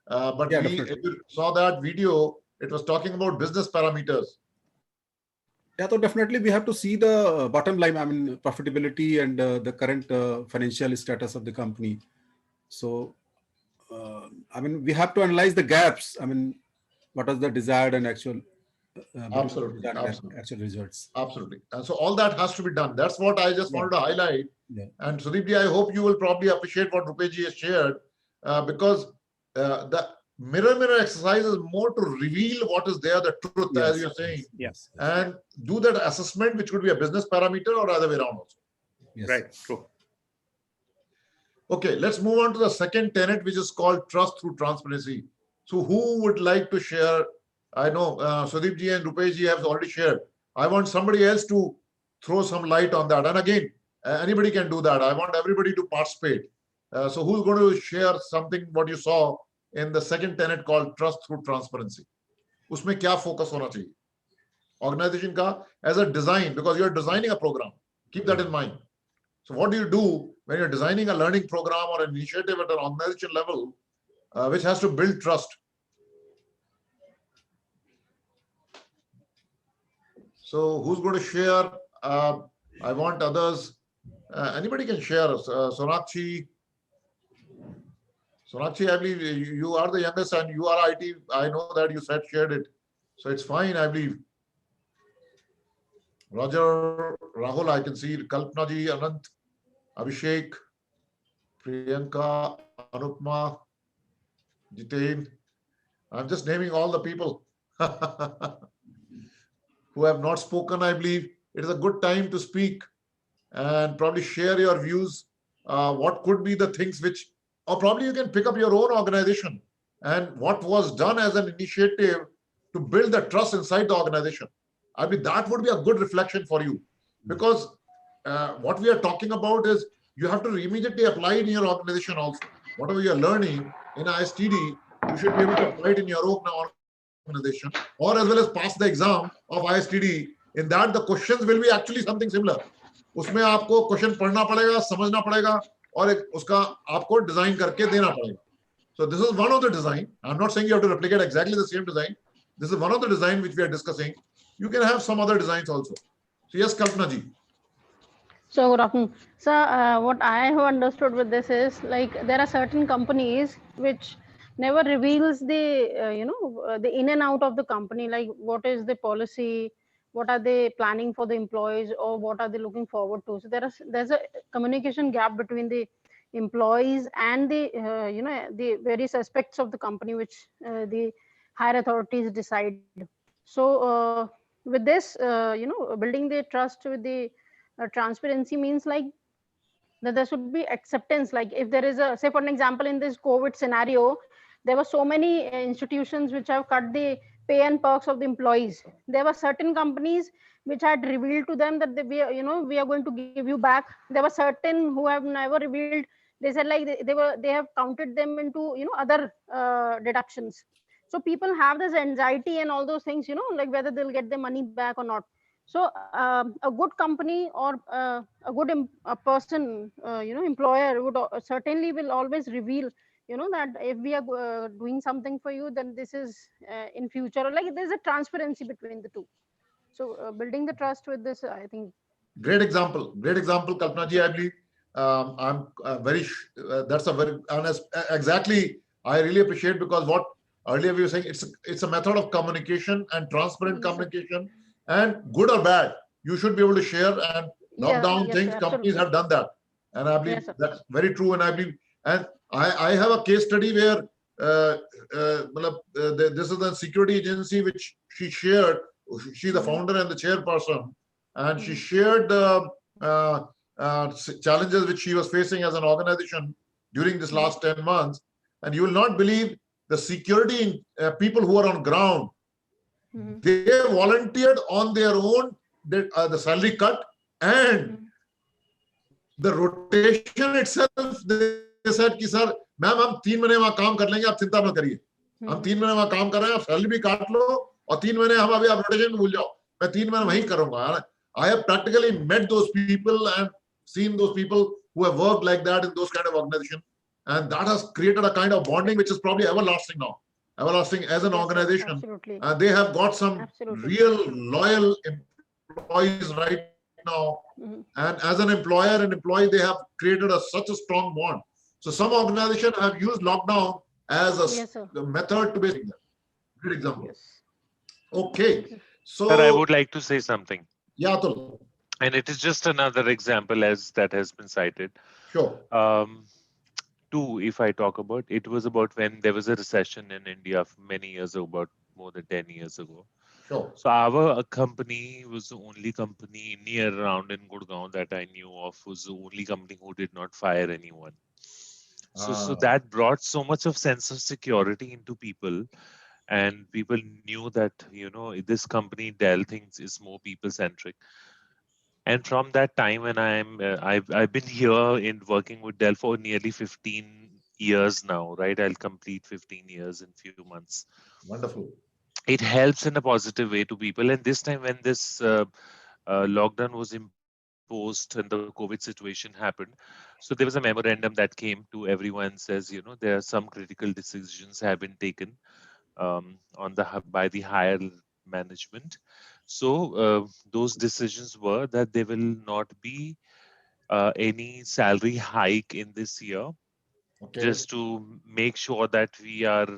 S1: but
S6: yeah,
S1: if you saw that video, it was talking about business parameters.
S6: Yeah, so definitely we have to see the bottom line. I mean, profitability and the current financial status of the company. So, I mean, we have to analyze the gaps. I mean, what is the desired and actual
S1: Absolutely.
S6: actual results.
S1: Absolutely. And so all that has to be done. That's what I just wanted to highlight.
S6: Yeah.
S1: And Sudeepji, I hope you will probably appreciate what Rupeji has shared because the mirror exercise is more to reveal what is there, the truth, as you're saying.
S6: Yes.
S1: And do that assessment, which could be a business parameter or other way around also.
S6: Yes.
S5: Right. True.
S1: Okay, let's move on to the second tenet, which is called trust through transparency. So who would like to share? I know Sudeepji and Rupeshi have already shared. I want somebody else to throw some light on that. And again, anybody can do that. I want everybody to participate. So who's going to share something what you saw in the second tenet called trust through transparency? Usme kya focus hona chahiye? Organization ka as a design, because you're designing a program. Keep that in mind. So what do you do when you're designing a learning program or an initiative at an organization level, which has to build trust? So who's going to share? I want others. Anybody can share. Sonakshi, I believe you are the youngest and you are IT. I know that you said shared it. So it's fine, I believe. Roger, Rahul, I can see Kalpana ji, Anant, Abhishek, Priyanka, Anupma, Jitain. I'm just naming all the people who have not spoken. I believe it is a good time to speak and probably share your views. What could be the things which, or probably you can pick up your own organization and what was done as an initiative to build the trust inside the organization. I mean, that would be a good reflection for you because what we are talking about is you have to immediately apply it in your organization also. Whatever you're learning in ISTD, you should be able to apply it in your own organization or as well as pass the exam of ISTD. In that, the questions will be actually something similar. उसमें आपको question पढ़ना पड़ेगा, समझना पड़ेगा और उसका आपको design करके देना पड़ेगा. So this is one of the design. I'm not saying you have to replicate exactly the same design. This is one of the design which we are discussing. You can have some other designs also. So yes, Kalpana ji.
S10: So good afternoon. So what I have understood with this is like there are certain companies which never reveals the the in and out of the company, like what is the policy, what are they planning for the employees, or what are they looking forward to. So there's a communication gap between the employees and the the various aspects of the company which the higher authorities decide. So with this, building the trust with the transparency means like that there should be acceptance. Like if there is a, say for an example, in this COVID scenario, there were so many institutions which have cut the pay and perks of the employees. There were certain companies which had revealed to them that we are going to give you back. There were certain who have never revealed. They said like they have counted them into other deductions. So people have this anxiety and all those things, like whether they'll get their money back or not. So a good company or a good a person, employer would certainly will always reveal, that if we are doing something for you, then this is in future. Like there's a transparency between the two. So building the trust with this, I think.
S1: Great example. Great example, Kalpana ji. I believe I'm that's a very honest. Exactly. I really appreciate, because what earlier we were saying, it's a method of communication and transparent
S10: Yes, sir.
S1: communication, and good or bad, you should be able to share and knock down
S10: Yes,
S1: things.
S10: sir,
S1: Companies
S10: absolutely.
S1: have done that, and I believe
S10: Yes, sir.
S1: that's very true. And I believe, and I have a case study where this is a security agency which she shared. She's the founder and the chairperson, and she shared the challenges which she was facing as an organization during this last 10 months. And you will not believe the security people who are on ground, they volunteered on their own the salary cut and the rotation itself. They said कि sir ma'am हम 3 महीने वहां काम कर लेंगे, आप चिंता मत करिए, हम 3 महीने वहां काम कर रहे हैं, आप सैलरी भी काट लो और 3 महीने हम अभी आप रोटेशन में भूल जाओ, मैं 3 महीने वहीं करूंगा. I have practically met those people and seen those people who have worked like that in those kind of organizations, and that has created a kind of bonding which is probably everlasting now, everlasting as an organization.
S10: Absolutely.
S1: They have got some real loyal employees right now, and as an employer and employee, they have created such a strong bond. So some organizations have used lockdown as a method to be. Great example. Okay, so
S4: Sir, I would like to say something.
S1: Yeah, Atul.
S4: And it is just another example as that has been cited.
S1: Sure.
S4: Two, if I talk about, it was about when there was a recession in India many years ago, about more than 10 years ago.
S1: Sure.
S4: So our company was the only company near around in Gurgaon that I knew of, was the only company who did not fire anyone. So that brought so much of sense of security into people, and people knew that this company Dell things is more people centric. And from that time, when I've been here in working with Dell for nearly 15 years now, right? I'll complete 15 years in few months.
S1: Wonderful.
S4: It helps in a positive way to people. And this time when this lockdown was imposed and the COVID situation happened, so there was a memorandum that came to everyone, says, there are some critical decisions have been taken by the higher management. So those decisions were that there will not be any salary hike in this year, just to make sure that we are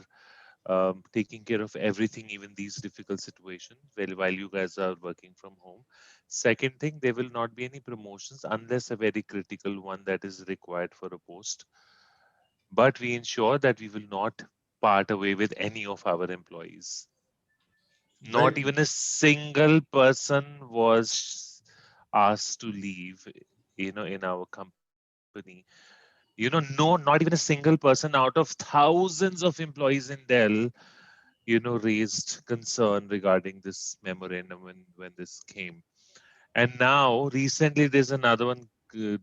S4: taking care of everything, even these difficult situations while you guys are working from home. Second thing, there will not be any promotions unless a very critical one that is required for a post. But we ensure that we will not part away with any of our employees. Not even a single person was asked to leave, in our company. Not even a single person out of thousands of employees in Dell, raised concern regarding this memorandum when this came. And now recently there's another one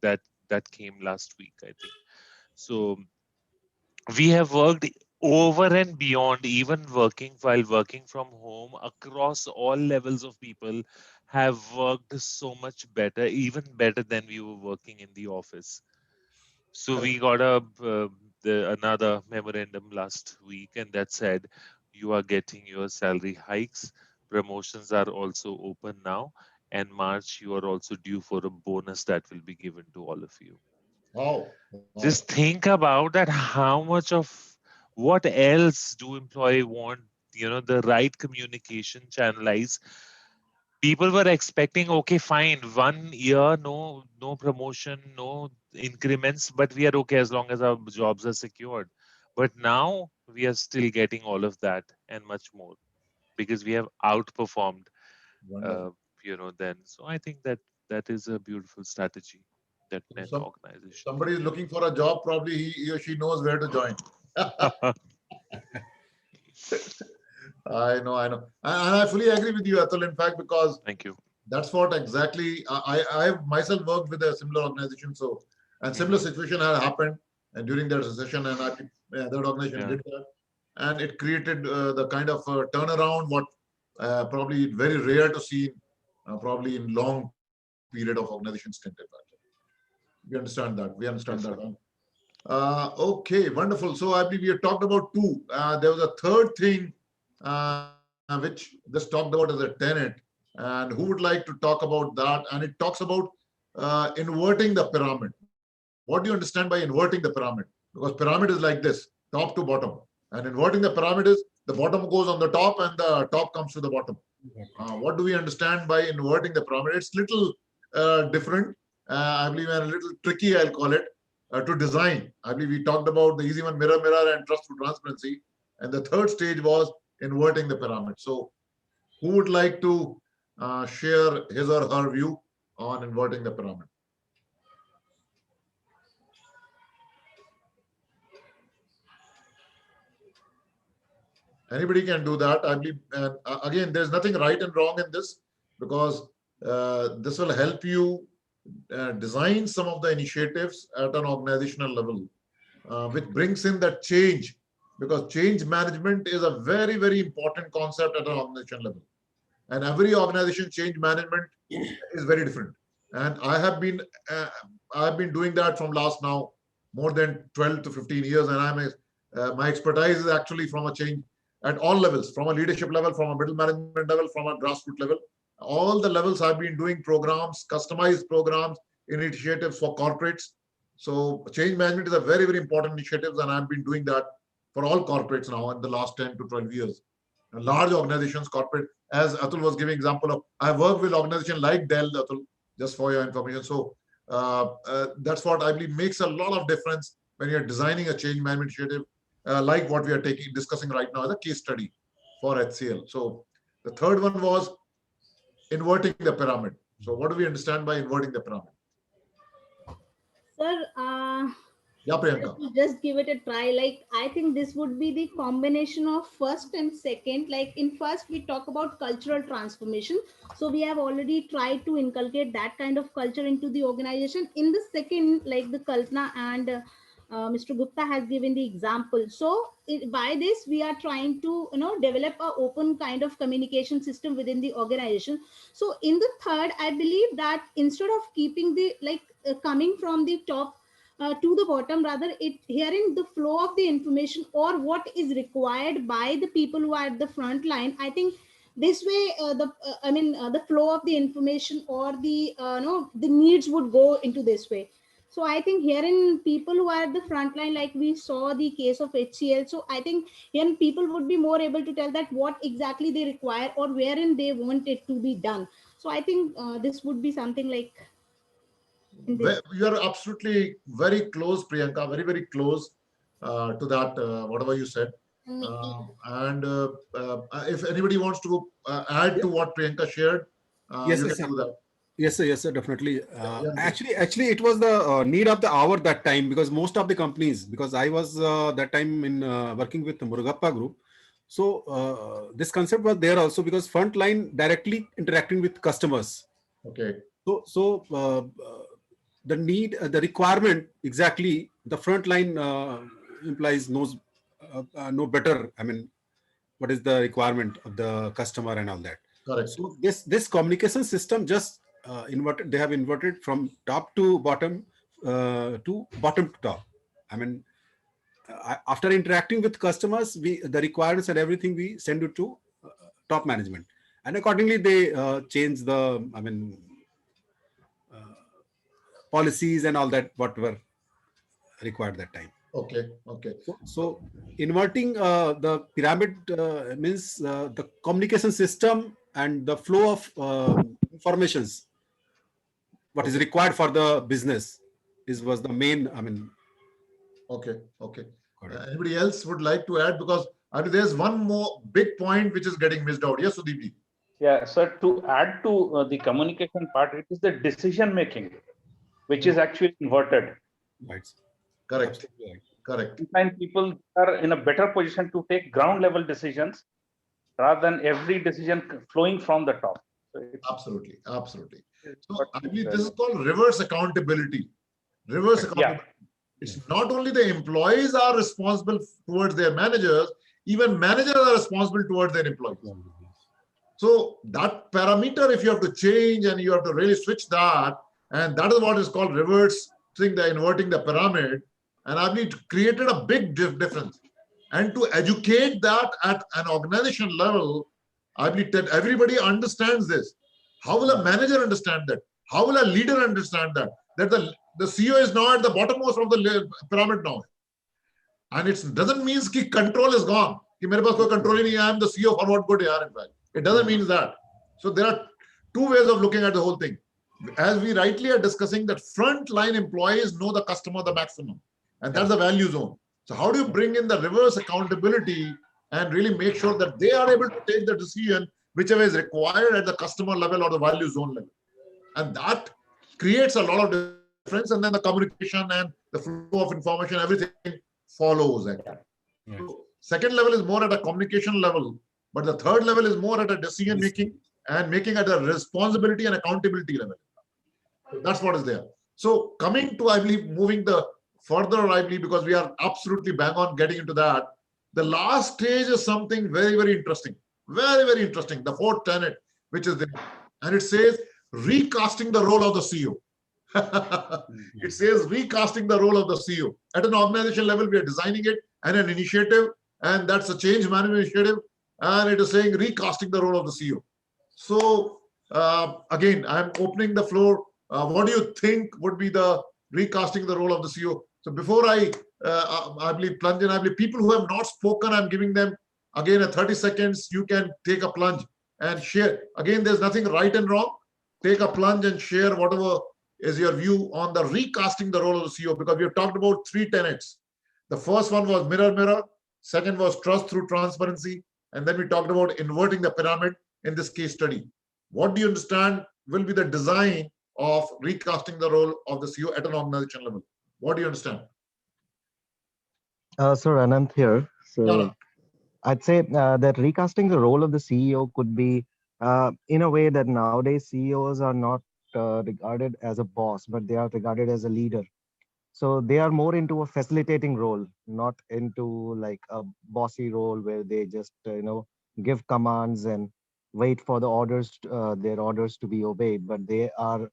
S4: that came last week, I think. So we have worked over and beyond, even while working from home, across all levels of people have worked so much better, even better than we were working in the office. So we got another memorandum last week, and that said, you are getting your salary hikes. Promotions are also open now, and March you are also due for a bonus that will be given to all of you.
S1: Wow.
S4: Just think about that. How much of what else do employee want? The right communication channelize. People were expecting, okay, fine, 1 year, no promotion, no increments, but we are okay as long as our jobs are secured. But now we are still getting all of that and much more because we have outperformed,
S1: Wonderful.
S4: then. So I think that is a beautiful strategy that an
S1: Some,
S4: organization
S1: somebody is
S4: can
S1: looking for a job, probably he or she knows where to join.
S4: have.
S1: I know, I know. And I fully agree with you, Atul, in fact, because
S4: Thank you.
S1: that's what exactly I myself worked with a similar organization. So, and similar situation had happened and during that recession, and that organization
S4: Yeah.
S1: did that. And it created the kind of turnaround what probably very rare to see probably in long period of organization stint. In fact. We understand that. We understand
S4: Yes,
S1: that.
S4: sir.
S1: Okay, wonderful. So I believe we have talked about two. There was a third thing which just talked about as a tenet. And who would like to talk about that? And it talks about inverting the pyramid. What do you understand by inverting the pyramid? Because pyramid is like this, top to bottom. And inverting the pyramid is the bottom goes on the top and the top comes to the bottom. What do we understand by inverting the pyramid? It's little different. I believe, and a little tricky, I'll call it, to design. I believe we talked about the easy one, mirror, mirror, and trust through transparency. And the third stage was inverting the pyramid. So who would like to share his or her view on inverting the pyramid? Anybody can do that. I believe, and again, there's nothing right and wrong in this because this will help you design some of the initiatives at an organizational level, which brings in that change, because change management is a very, very important concept at an organization level. And every organization change management is very different. And I've been doing that from last now more than 12 to 15 years, and my expertise is actually from a change at all levels, from a leadership level, from a middle management level, from a grassroots level. All the levels I've been doing programs, customized programs, initiatives for corporates. So change management is a very, very important initiative, and I've been doing that for all corporates now in the last 10 to 12 years. And large organizations, corporate, as Atul was giving example of, I work with organizations like Dell, Atul, just for your information. So that's what I believe makes a lot of difference when you're designing a change management initiative, like what we are discussing right now as a case study for HCL. So the third one was inverting the pyramid. So what do we understand by inverting the pyramid?
S3: Sir,
S1: Yeah, Priyanka.
S3: let me just give it a try. Like, I think this would be the combination of first and second. Like, in first, we talk about cultural transformation. So we have already tried to inculcate that kind of culture into the organization. In the second, like the Kalpana and Mr. Gupta has given the example. So by this, we are trying to, develop a open kind of communication system within the organization. So in the third, I believe that instead of keeping the coming from the top to the bottom, rather it hearing the flow of the information or what is required by the people who are at the front line. I think this way the flow of the information or the the needs would go into this way. So I think herein people who are at the front line, like we saw the case of HCL, so I think here people would be more able to tell that what exactly they require or wherein they want it to be done. So I think this would be something like in this.
S1: You are absolutely very close, Priyanka, very, very close to that, whatever you said. If anybody wants to add to what Priyanka shared,
S6: Yes,
S1: you
S6: yes,
S1: can
S6: sir.
S1: do that.
S6: Yes, sir, definitely.
S1: Yeah,
S6: Actually, it was the need of the hour that time, because most of the companies, because I was that time in working with the Murugappa Group. So this concept was there also, because frontline directly interacting with customers.
S1: Okay.
S6: So the need, the requirement, exactly the frontline employees knows know better. I mean, what is the requirement of the customer and all that.
S1: Correct.
S6: So this communication system just inverted. They have inverted from top to bottom to bottom to top. I mean, after interacting with customers, the requirements and everything we send it to top management, and accordingly they change the policies and all that what were required that time.
S1: Okay. Okay.
S6: So inverting the pyramid means the communication system and the flow of informations what is required for the business was the main.
S1: Okay. Okay. Anybody else would like to add? Because I mean, there's one more big point which is getting missed out. Yes, Sudeep ji.
S5: Yeah, sir, to add to the communication part, it is the decision making which is actually inverted.
S6: Right.
S1: Correct.
S6: Absolutely right.
S1: Correct.
S5: Sometimes people are in a better position to take ground level decisions rather than every decision flowing from the top. So
S1: Absolutely. Absolutely. So
S5: what
S1: I
S5: is,
S1: believe this is called reverse accountability. Reverse accountability. It's not only the employees are responsible towards their managers, even managers are responsible towards their employees. So that parameter, if you have to change and you have to really switch that, and that is what is called reversing inverting the pyramid. And I believe it created a big difference. And to educate that at an organization level, I believe that everybody understands this. How will a manager understand that? How will a leader understand that? That the CEO is now at the bottommost of the pyramid now. And it doesn't mean that control is gone. Ki mere paas koi control hi nahi, I am the CEO for what good, yaar, in fact. It doesn't mean that. So there are two ways of looking at the whole thing. As we rightly are discussing, that frontline employees know the customer the maximum. And that's the value zone. So how do you bring in the reverse accountability and really make sure that they are able to take the decision whichever is required at the customer level or the value zone level? And that creates a lot of difference. And then the communication and the flow of information, everything follows. So second level is more at a communication level, but the third level is more at a decision making and making at a responsibility and accountability level. So that's what is there. So coming to, I believe, moving the further, I believe, because we are absolutely bang on getting into that. The last stage is something very, very interesting. Very, very interesting. The fourth tenet, which is there. And it says recasting the role of the CEO. It says recasting the role of the CEO. At an organization level, we are designing it and an initiative, and that's a change management initiative. And it is saying recasting the role of the CEO. So again, I'm opening the floor. What do you think would be the recasting the role of the CEO? So before I believe plunge in, I believe people who have not spoken, I'm giving them again a 30 seconds. You can take a plunge and share. Again, there's nothing right and wrong. Take a plunge and share whatever is your view on the recasting the role of the CEO, because we have talked about three tenets. The first one was mirror, mirror. Second was trust through transparency. And then we talked about inverting the pyramid in this case study. What do you understand will be the design of recasting the role of the CEO at an organization level? What do you understand?
S11: Sir, Anant here. So
S1: No.
S11: I'd say that recasting the role of the CEO could be in a way that nowadays CEOs are not regarded as a boss, but they are regarded as a leader. So they are more into a facilitating role, not into like a bossy role where they just give commands and wait for the orders, their orders to be obeyed. But they are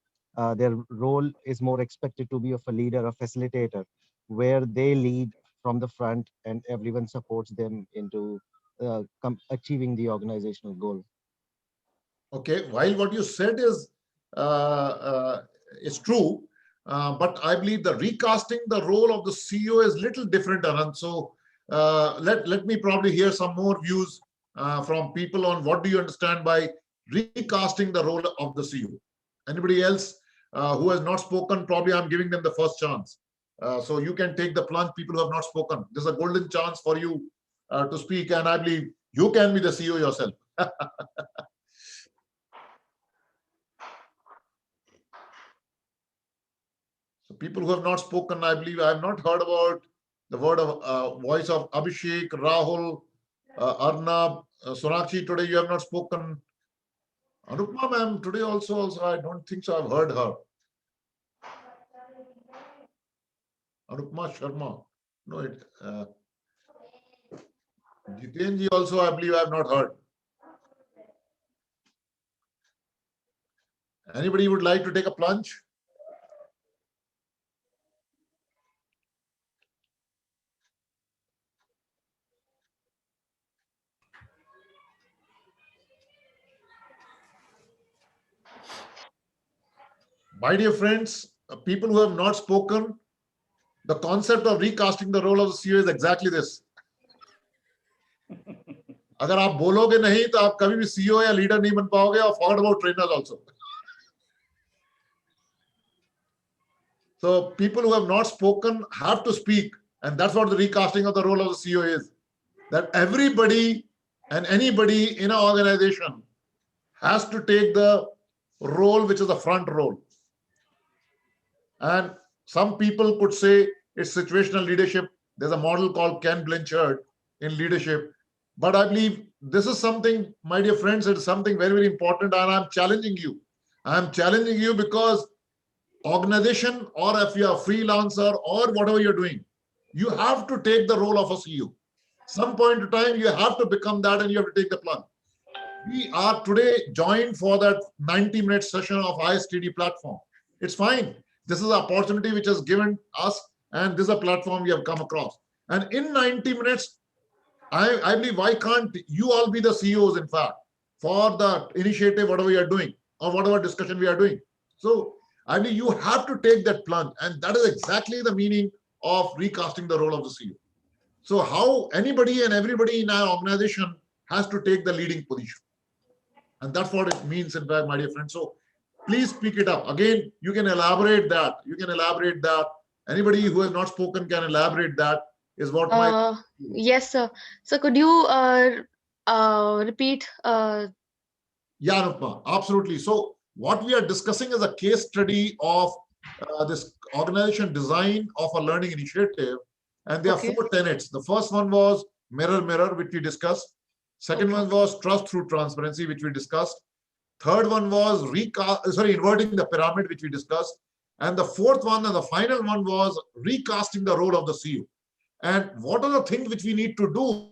S11: their role is more expected to be of a leader, a facilitator, where they lead from the front and everyone supports them into achieving the organizational goal.
S1: Okay, while what you said is true, but I believe the recasting the role of the CEO is little different, Anand. So let me probably hear some more views from people on what do you understand by recasting the role of the CEO. Anybody else who has not spoken? Probably I'm giving them the first chance. So you can take the plunge, people who have not spoken. This is a golden chance for you to speak, and I believe you can be the CEO yourself. So people who have not spoken, I believe I have not heard about the word of voice of Abhishek, Rahul, Arnab, Sonakshi. Today you have not spoken. Anupma ma'am, today also I don't think so. I've heard her. Anupma Sharma. No, Jitenji also, I believe I have not heard. Anybody would like to take a plunge? My dear friends, people who have not spoken, the concept of recasting the role of the CEO is exactly this. अगर आप बोलोगे नहीं तो आप कभी भी CEO या leader नहीं बन पाओगे, और forget about trainers also. So people who have not spoken have to speak, And that's what the recasting of the role of the CEO is. That everybody and anybody in an organization has to take the role which is the front role. And some people could say it's situational leadership. There's a model called Ken Blanchard in leadership. But I believe this is something, my dear friends, it's something very, very important. And I'm challenging you. I'm challenging you because organization, or if you're a freelancer or whatever you're doing, you have to take the role of a CEO. Some point in time, you have to become that and you have to take the plunge. We are today joined for that 90-minute session of ISTD platform. It's fine. This is an opportunity which has given us, and this is a platform we have come across. And in 90 minutes, I believe, why can't you all be the CEOs, in fact, for the initiative, whatever you are doing, or whatever discussion we are doing. So I mean, you have to take that plunge, and that is exactly the meaning of recasting the role of the CEO. So how anybody and everybody in our organization has to take the leading position. And that's what it means, in fact, my dear friends. So please speak it up. Again, you can elaborate that. You can elaborate that. Anybody who has not spoken can elaborate that, is what my...
S8: Yes, sir. So could you repeat?
S1: Yeah, Anupma, absolutely. So what we are discussing is a case study of this organization design of a learning initiative. And there are
S8: Okay.
S1: 4 tenets. The first one was mirror, mirror, which we discussed. Second
S8: Okay.
S1: one was trust through transparency, which we discussed. Third one was inverting the pyramid, which we discussed. And the fourth one and the final one was recasting the role of the CEO. And what are the things which we need to do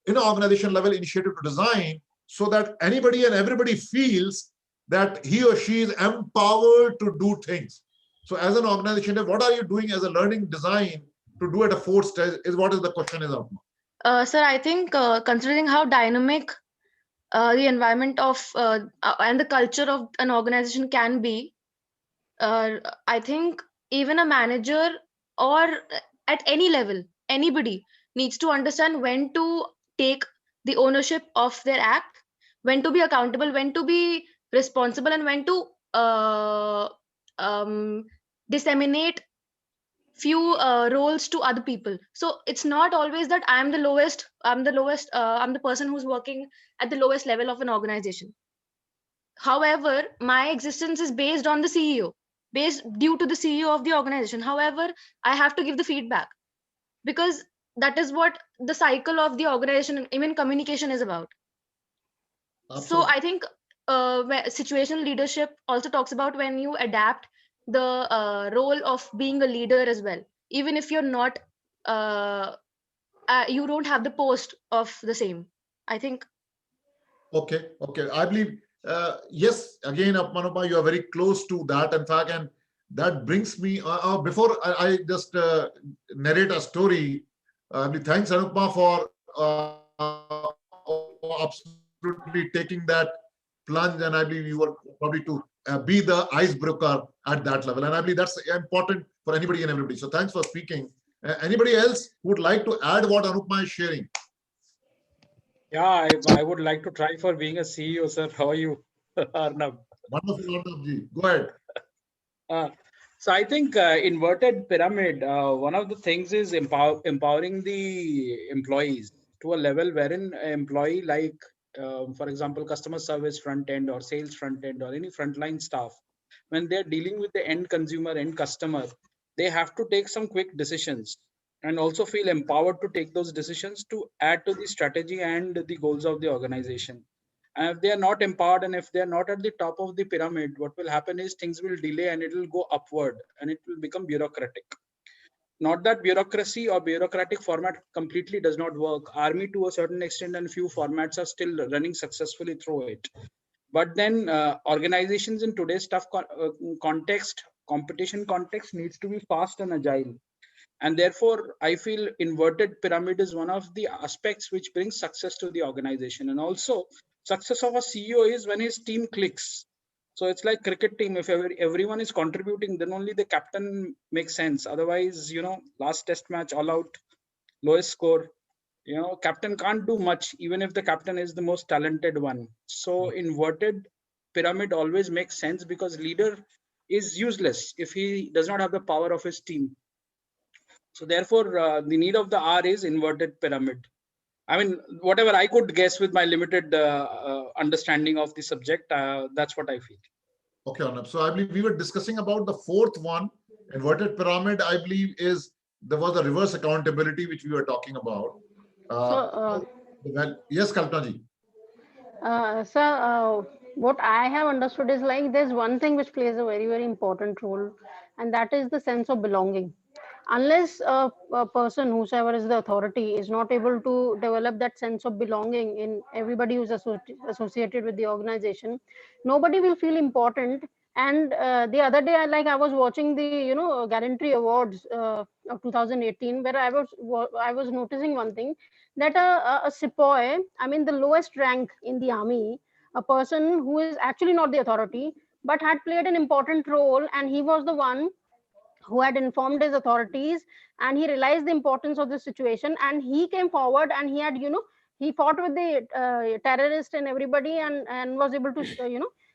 S1: in an organization level initiative to design so that anybody and everybody feels that he or she is empowered to do things. So as an organization, what are you doing as a learning design to do at a 4th stage is what is the question is out.
S8: Sir, I think considering how dynamic the environment of and the culture of an organization can be, I think even a manager or at any level, anybody needs to understand when to take the ownership of their act, when to be accountable, when to be responsible, and when to disseminate few roles to other people. So it's not always that I'm the lowest, I'm the person who's working at the lowest level of an organization. However, my existence is based on the CEO, based due to the CEO of the organization. However, I have to give the feedback because that is what the cycle of the organization, even communication, is about. So I think situational leadership also talks about when you adapt the role of being a leader as well, even if you're not, you don't have the post of the same. I think.
S1: Okay, okay. I believe, yes, again, Manapa, you are very close to that, in fact, and that brings me, before I just narrate a story, I believe, thanks, Anupma, for absolutely taking that plunge, and I believe you were probably to be the icebreaker at that level, and I believe that's important for anybody and everybody. So thanks for speaking. Anybody else who would like to add what Anupma is sharing?
S5: Yeah, I would like to try for being a CEO, sir. How are you, Arnab?
S1: Wonderful, Arnab. Go ahead.
S5: So I think inverted pyramid, one of the things is empowering the employees to a level wherein an employee like, for example, customer service front end or sales front end or any frontline staff, when they're dealing with the end consumer, end customer, they have to take some quick decisions and also feel empowered to take those decisions to add to the strategy and the goals of the organization. And if they are not empowered and if they are not at the top of the pyramid, what will happen is things will delay and it will go upward and it will become bureaucratic. Not that bureaucracy or bureaucratic format completely does not work. Army to a certain extent and few formats are still running successfully through it. But then organizations in today's tough context, competition context, needs to be fast and agile. And therefore, I feel inverted pyramid is one of the aspects which brings success to the organization. And also, success of a CEO is when his team clicks. So it's like cricket team. If everyone is contributing, then only the captain makes sense. Otherwise, last test match, all out, lowest score, captain can't do much, even if the captain is the most talented one. So inverted pyramid always makes sense because leader is useless if he does not have the power of his team.
S12: So therefore, the need of the hour is inverted pyramid. I mean, whatever I could guess with my limited understanding of the subject, that's what I feel.
S1: Okay, Arnab. So I believe we were discussing about the fourth one, inverted pyramid. I believe there was a reverse accountability which we were talking about. Yes, Kalpana ji.
S10: Sir, what I have understood is like there's one thing which plays a very, very important role, and that is the sense of belonging. Unless a person, whosoever is the authority, is not able to develop that sense of belonging in everybody who's associated with the organization, nobody will feel important. And the other day, I was watching the Gallantry Awards of 2018, where I was noticing one thing, that a sepoy, I mean the lowest rank in the army, a person who is actually not the authority but had played an important role, and he was the one who had informed his authorities, and he realized the importance of the situation, and he came forward, and he had he fought with the terrorist and everybody, and was able to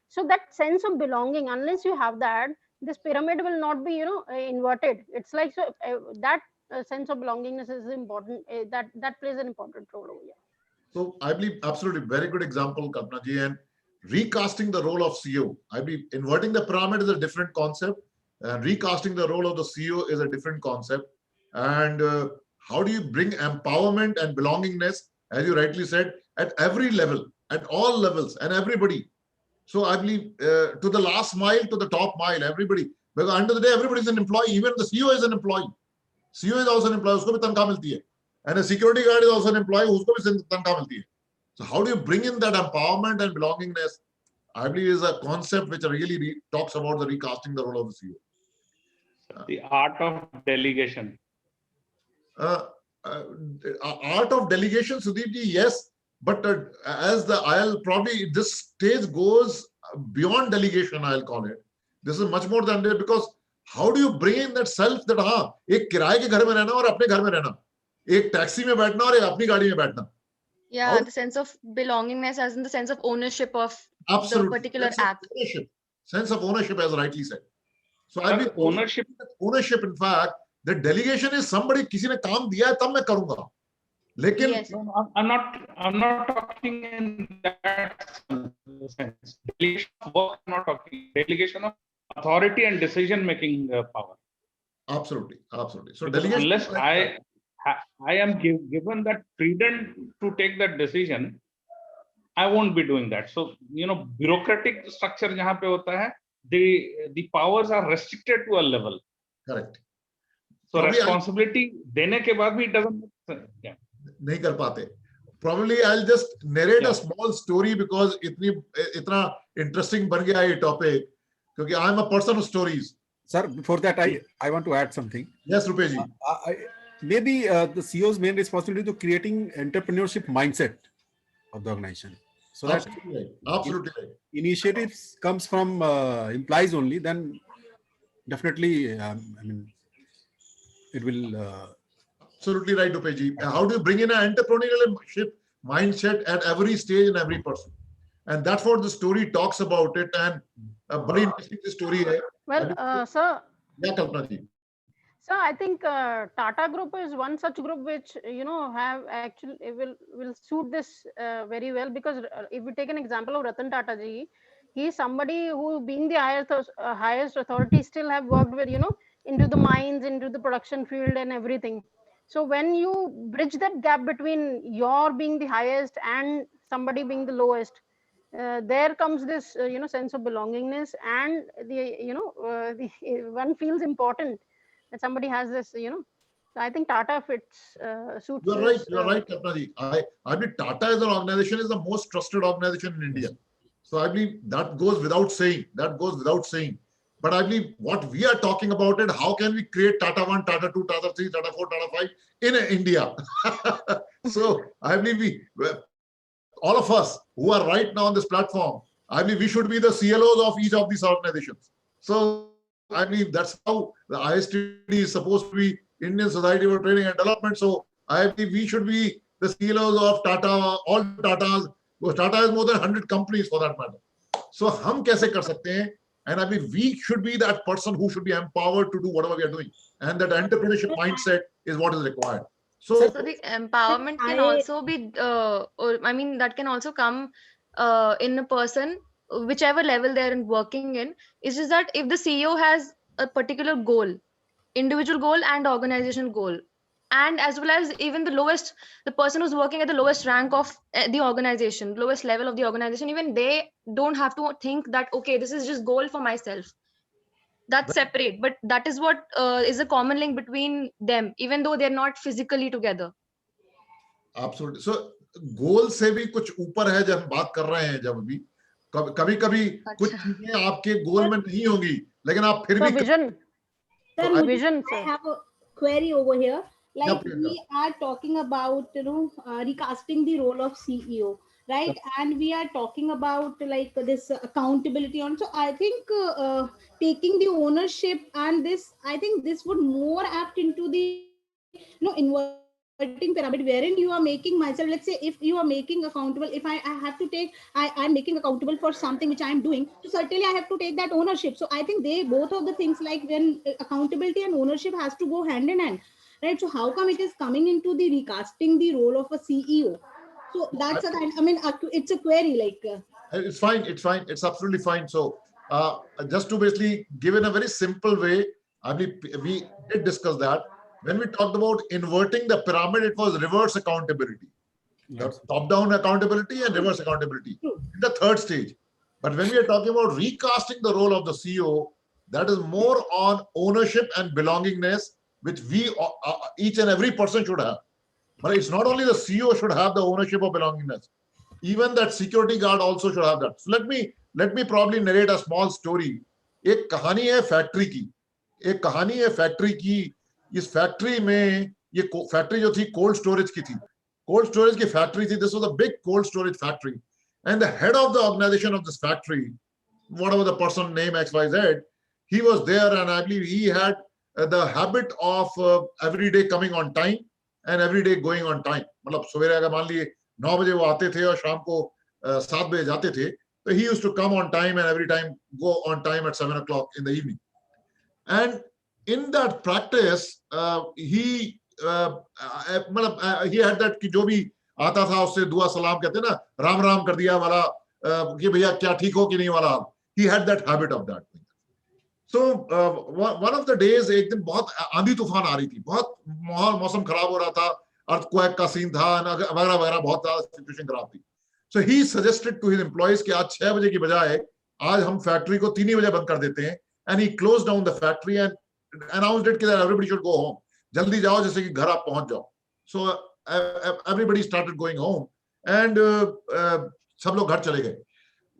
S10: so that sense of belonging, unless you have that, this pyramid will not be inverted. It's like, so that sense of belongingness is important. That plays an important role over here.
S1: So I believe absolutely very good example, Kalpana ji. And recasting the role of CEO, I believe inverting the pyramid is a different concept, and recasting the role of the CEO is a different concept. And how do you bring empowerment and belongingness, as you rightly said, at every level, at all levels, and everybody? So I believe to the last mile, to the top mile, everybody. Because at the end of the day, everybody is an employee. Even the CEO is an employee. CEO is also an employee. Usko bhi tankhah milti hai. And a security guard is also an employee. Usko bhi tankhah milti hai. So how do you bring in that empowerment and belongingness? I believe is a concept which really talks about the recasting the role of the CEO.
S5: The art of delegation.
S1: Art of delegation, Sudeep ji, yes. But I'll probably, this stage goes beyond delegation, I'll call it. This is much more than that, because how do you bring in that self that हाँ एक किराए के घर में रहना और अपने घर में रहना, एक टैक्सी में बैठना और एक अपनी गाड़ी में बैठना.
S8: Yeah, the sense of belongingness, as in the sense of ownership of the particular act.
S1: Sense of ownership, as rightly said. So I mean
S5: ownership.
S1: In fact, the delegation is somebody, किसी ने काम दिया है तब मैं करूँगा. लेकिन
S8: yes.
S5: I'm not talking in that sense. Delegation of work, I'm not talking. Delegation of authority and decision making power.
S1: Absolutely. So
S5: because
S1: delegation,
S5: unless I am given that freedom to take that decision, I won't be doing that. So bureaucratic structure jahan pe hota hai, the powers are restricted to a level.
S1: Correct.
S5: So probably responsibility dene ke baad bhi it doesn't. Yeah.
S1: नहीं कर पाते. Probably I'll just narrate a small story because इतना interesting बन गया ये topic, क्योंकि I'm a person of stories.
S6: Sir, before that, I want to add something.
S1: Yes, Rupesh ji.
S6: Maybe the CEO's main responsibility to creating entrepreneurship mindset of the organization. So
S1: absolutely right.
S6: Initiatives comes from employees only, then definitely, I mean, it will.
S1: Absolutely right, Rupesh ji. How do you bring in an entrepreneurial mindset at every stage and every person? And that's what the story talks about it. And a very interesting story hai.
S10: Well, sir.
S1: Yeah, Kalpana ji.
S10: So I think Tata Group is one such group which have actually will suit this very well, because if we take an example of Ratan Tata ji, he is somebody who, being the highest authority, still have worked with into the mines, into the production field and everything. So when you bridge that gap between your being the highest and somebody being the lowest, there comes this sense of belongingness, and the one feels important that somebody has this, So I think Tata fits suits.
S1: You're right. You're right, Kalpana ji. I believe Tata as an organization is the most trusted organization in India. So I believe that goes without saying. But I believe what we are talking about it, how can we create Tata 1, Tata 2, Tata 3, Tata 4, Tata 5 in India? So I believe all of us who are right now on this platform, I believe we should be the CLOs of each of these organizations. So I mean, that's how the ISTD is supposed to be, Indian Society for Training and Development. So I believe we should be the CLOs of Tata, all Tatas, because Tata has more than 100 companies for that matter. So हम कैसे कर सकते हैं And I mean, we should be that person who should be empowered to do whatever we are doing. And that entrepreneurship mindset is what is required. So
S8: So the empowerment can also be, or I mean, that can also come in a person, whichever level they're working in. It's just that if the CEO has a particular goal, individual goal and organizational goal, and as well as even the person who's working at the lowest rank of the organization, lowest level of the organization, even they don't have to think that, okay, this is just goal for myself. That's separate, but that is what is a common link between them, even though they're not physically together.
S1: Absolutely. So गोल से भी कुछ ऊपर है जब हम बात कर रहे हैं, जब भी कभी कभी कुछ चीजें आपके गोल में नहीं होंगी, लेकिन आप फिर भी
S10: vision.
S3: Sir,
S10: Vision,
S3: I
S10: sir.
S3: have a query over here. Like
S1: Yeah,
S3: we are talking about, recasting the role of CEO, right? And we are talking about like this accountability on. So I think taking the ownership and this, I think this would more apt into the inverting pyramid, wherein you are making myself. Let's say if you are making accountable, if I have to take, I'm making accountable for something which I am doing. So certainly I have to take that ownership. So I think they both of the things, like when accountability and ownership has to go hand in hand, right? So how come it is coming into the recasting the role of a CEO? So that's I mean, it's a query, like.
S1: it's fine. It's fine. It's absolutely fine. So just to basically give in a very simple way, I mean, we did discuss that. When we talked about inverting the pyramid, it was reverse accountability. Top-down accountability and reverse accountability in the third stage. But when we are talking about recasting the role of the CEO, that is more on ownership and belongingness, which we each and every person should have. But it's not only the CEO should have the ownership of belongingness. Even that security guard also should have that. So let me probably narrate a small story. एक कहानी है factory की. एक कहानी है factory की. इस factory में ये फैक्ट्री जो थी कोल्ड स्टोरेज की थी. Cold storage की factory थी. This was a big cold storage factory, and the head of the organization of this factory, whatever the person name XYZ, he was there, and I believe he had the habit of every day coming on time and every day going on time. मतलब सवेरे अगर मान लिए 9 बजे वो आते थे और शाम को 7 बजे जाते थे, so he used to come on time and every time go on time at 7 o'clock in the evening. And in that practice, he had that कि जो भी आता था उससे दुआ सलाम कहते ना, राम राम कर दिया वाला, कि भैया क्या ठीक हो कि नहीं वाला. He had that habit of that. So one of the days, एक दिन बहुत आंधी तूफान आ रही थी, बहुत मौसम खराब हो रहा था, अर्थक्वेक का सीन था, वगैरह वगैरह, बहुत ज्यादा सिचुएशन खराब थी. So he suggested to his employees कि आज 6 बजे की बजाय आज हम फैक्ट्री को 3 ही बजे बंद कर देते हैं. And he closed down the factory and announced it that everybody should go home. जल्दी जाओ जैसे कि घर आप पहुंच जाओ. So everybody started going home and सब लोग घर चले गए.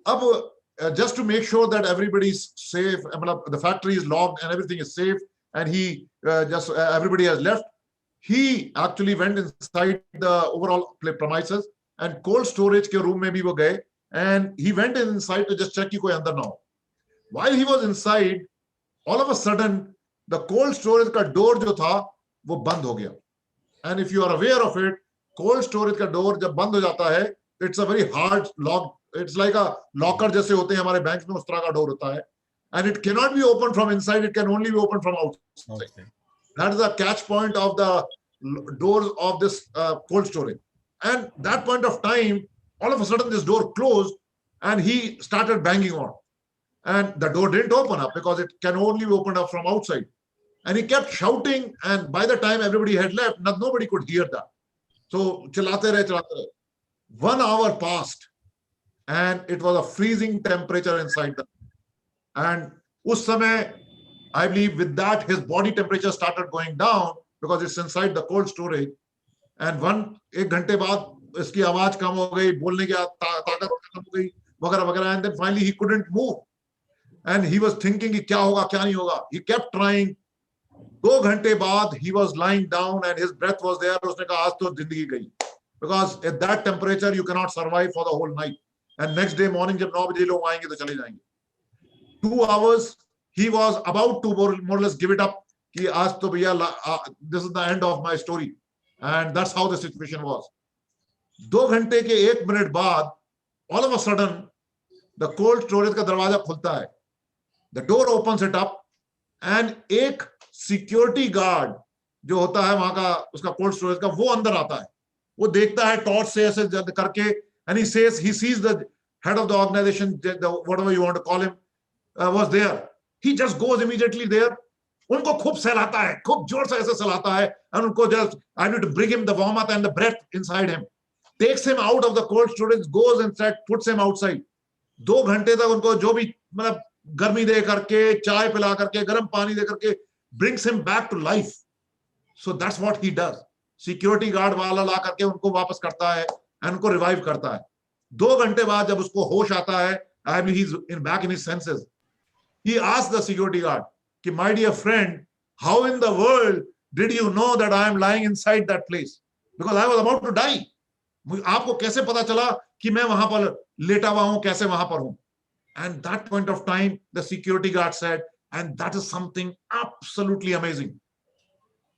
S1: अब just to make sure that everybody is safe, the factory is locked and everything is safe, and he everybody has left, he actually went inside the overall premises and cold storage के room में भी वो गए, and he went inside to just check कि कोई अंदर ना हो. While he was inside, all of a sudden the cold storage का door जो था वो बंद हो गया. And if you are aware of it, cold storage का door जब बंद हो जाता है, it's a very hard lock. It's like a locker जैसे होते हैं हमारे बैंक में, उस तरह का door होता है. And it cannot be opened from inside. It can only be opened from outside. Okay. That is the catch point of the doors of this cold storage. And that point of time, all of a sudden this door closed and he started banging on. And the door didn't open up because it can only be opened up from outside. And he kept shouting, and by the time everybody had left, nobody could hear that. So, chilate rahe. 1 hour passed, and it was a freezing temperature inside the. And us samay, I believe with that, his body temperature started going down because it's inside the cold storage. And 1 घंटे बाद इसकी आवाज कम हो गई, बोलने की ताकत कम हो गई, वगैरह वगैरह. And then finally he couldn't move. And he was thinking कि क्या होगा क्या नहीं होगा. He kept trying. 2 घंटे बाद he was lying down and his breath was there. उसने कहा आज तो जिंदगी गई, because at that temperature you cannot survive for the whole night. And next day morning जब 9 बजे लोग आएंगे तो चले जाएंगे. 2 hours he was about to more or less give it up कि आज तो भैया this is the end of my story. And that's how the situation was. 2 घंटे के 1 मिनट बाद all of a sudden the cold storage का दरवाजा खुलता है. The door opens it up and एक security guard जो होता है वहां का उसका कोल्ड स्टोरेज का, वो अंदर आता है. वो देखता है टॉर्च से ऐसे करके, and he sees the head of the organization, whatever you want to call him, was there. He just goes immediately there. उनको खूब सहलाता है, खूब जोर से ऐसे सहलाता है, and उनको just I need to bring him the warmth and the breath inside him. Takes him out of the cold storage, goes inside, puts him outside. 2 घंटे तक उनको जो भी मतलब गर्मी दे करके, चाय पिला करके, गर्म पानी दे करके, brings him back to life. So that's what he does. Security guard वाला ला करके उनको वापस करता है and उनको revive करता है. 2 घंटे बाद जब उसको होश आता है, I mean he's back in his senses. He asked the security guard, कि my dear friend, how in the world did you know that I am lying inside that place? Because I was about to die. आपको कैसे पता चला कि मैं वहां पर लेटा हुआ हूं, कैसे वहां पर हूं? And that point of time, the security guard said, and that is something absolutely amazing.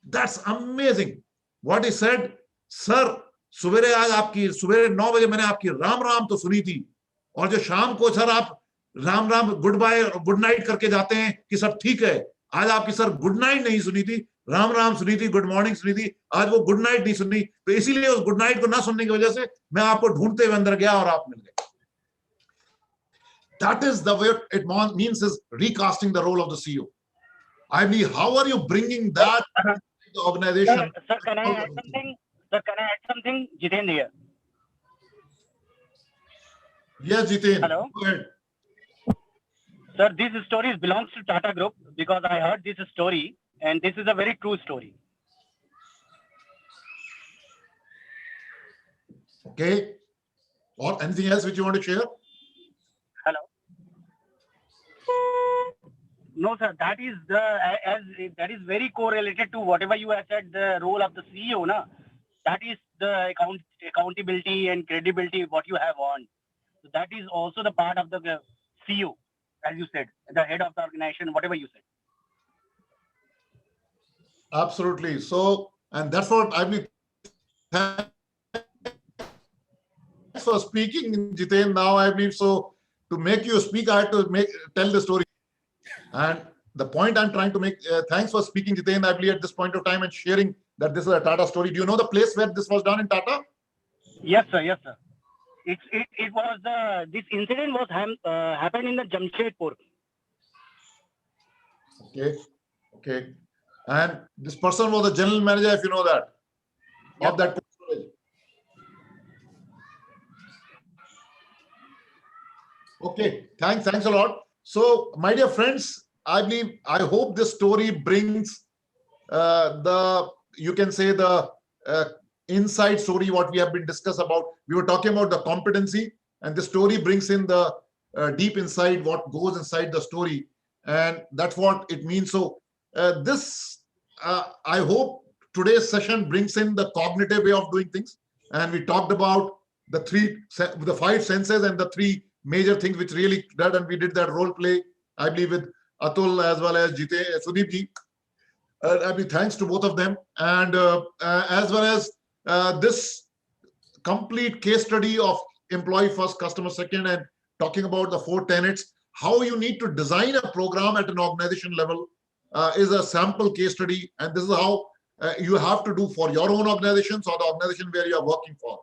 S1: That's amazing. What he said, sir, सुबेरे आज आपकी सुबेरे 9 बजे मैंने आपकी राम राम तो सुनी थी, और जो शाम को सर आप Ram Ram goodbye good night करके जाते हैं कि सब ठीक है, आज आपकी सर गुड नाइट नहीं सुनी थी, राम राम सुनी थी, गुड मॉर्निंग सुनी थी, आज वो गुड नाइट नहीं सुनी, तो इसीलिए उस गुड नाइट को ना सुनने की वजह से मैं आपको ढूंढते हुए अंदर गया और आप मिल गए. That is the way it means is recasting the role of the CEO. I mean, how are you bringing that to the organization?
S13: Sir, can I add something? Sir, can I add something? Jiten here.
S1: Yes, Jiten.
S13: Hello.
S1: Go ahead.
S13: Sir, this story belongs to Tata Group because I heard this story and this is a very true story.
S1: Okay. Or anything else which you want to share?
S13: Hello. No, sir, that is that is very correlated to whatever you have said, the role of the CEO, na? That is the accountability and credibility what you have on. So that is also the part of the CEO, as you said, the head of the organization, whatever you said.
S1: Absolutely. So, and that's what I mean. Thanks for speaking, Jiten. Now, I mean, so to make you speak, I had to tell the story. And the point I'm trying to make, thanks for speaking, Jiten, I believe at this point of time and sharing that this is a Tata story. Do you know the place where this was done in Tata?
S13: Yes, sir. Yes, sir. It was this incident was happened in the Jamshedpur.
S1: Okay. Okay. And this person was the general manager, if you know that, of that storage. Okay, thanks a lot. So, my dear friends, I hope this story brings you can say the inside story what we have been discussed about. We were talking about the competency, and the story brings in the deep inside what goes inside the story, and that's what it means. So, I hope today's session brings in the cognitive way of doing things, and we talked about the 5 senses and the 3 major things which really did, and we did that role play, I believe, with Atul as well as Sudeep ji. I mean, thanks to both of them, and as well as this complete case study of employee first, customer second, and talking about the 4 tenets, how you need to design a program at an organization level is a sample case study, and this is how you have to do for your own organizations or the organization where you are working for,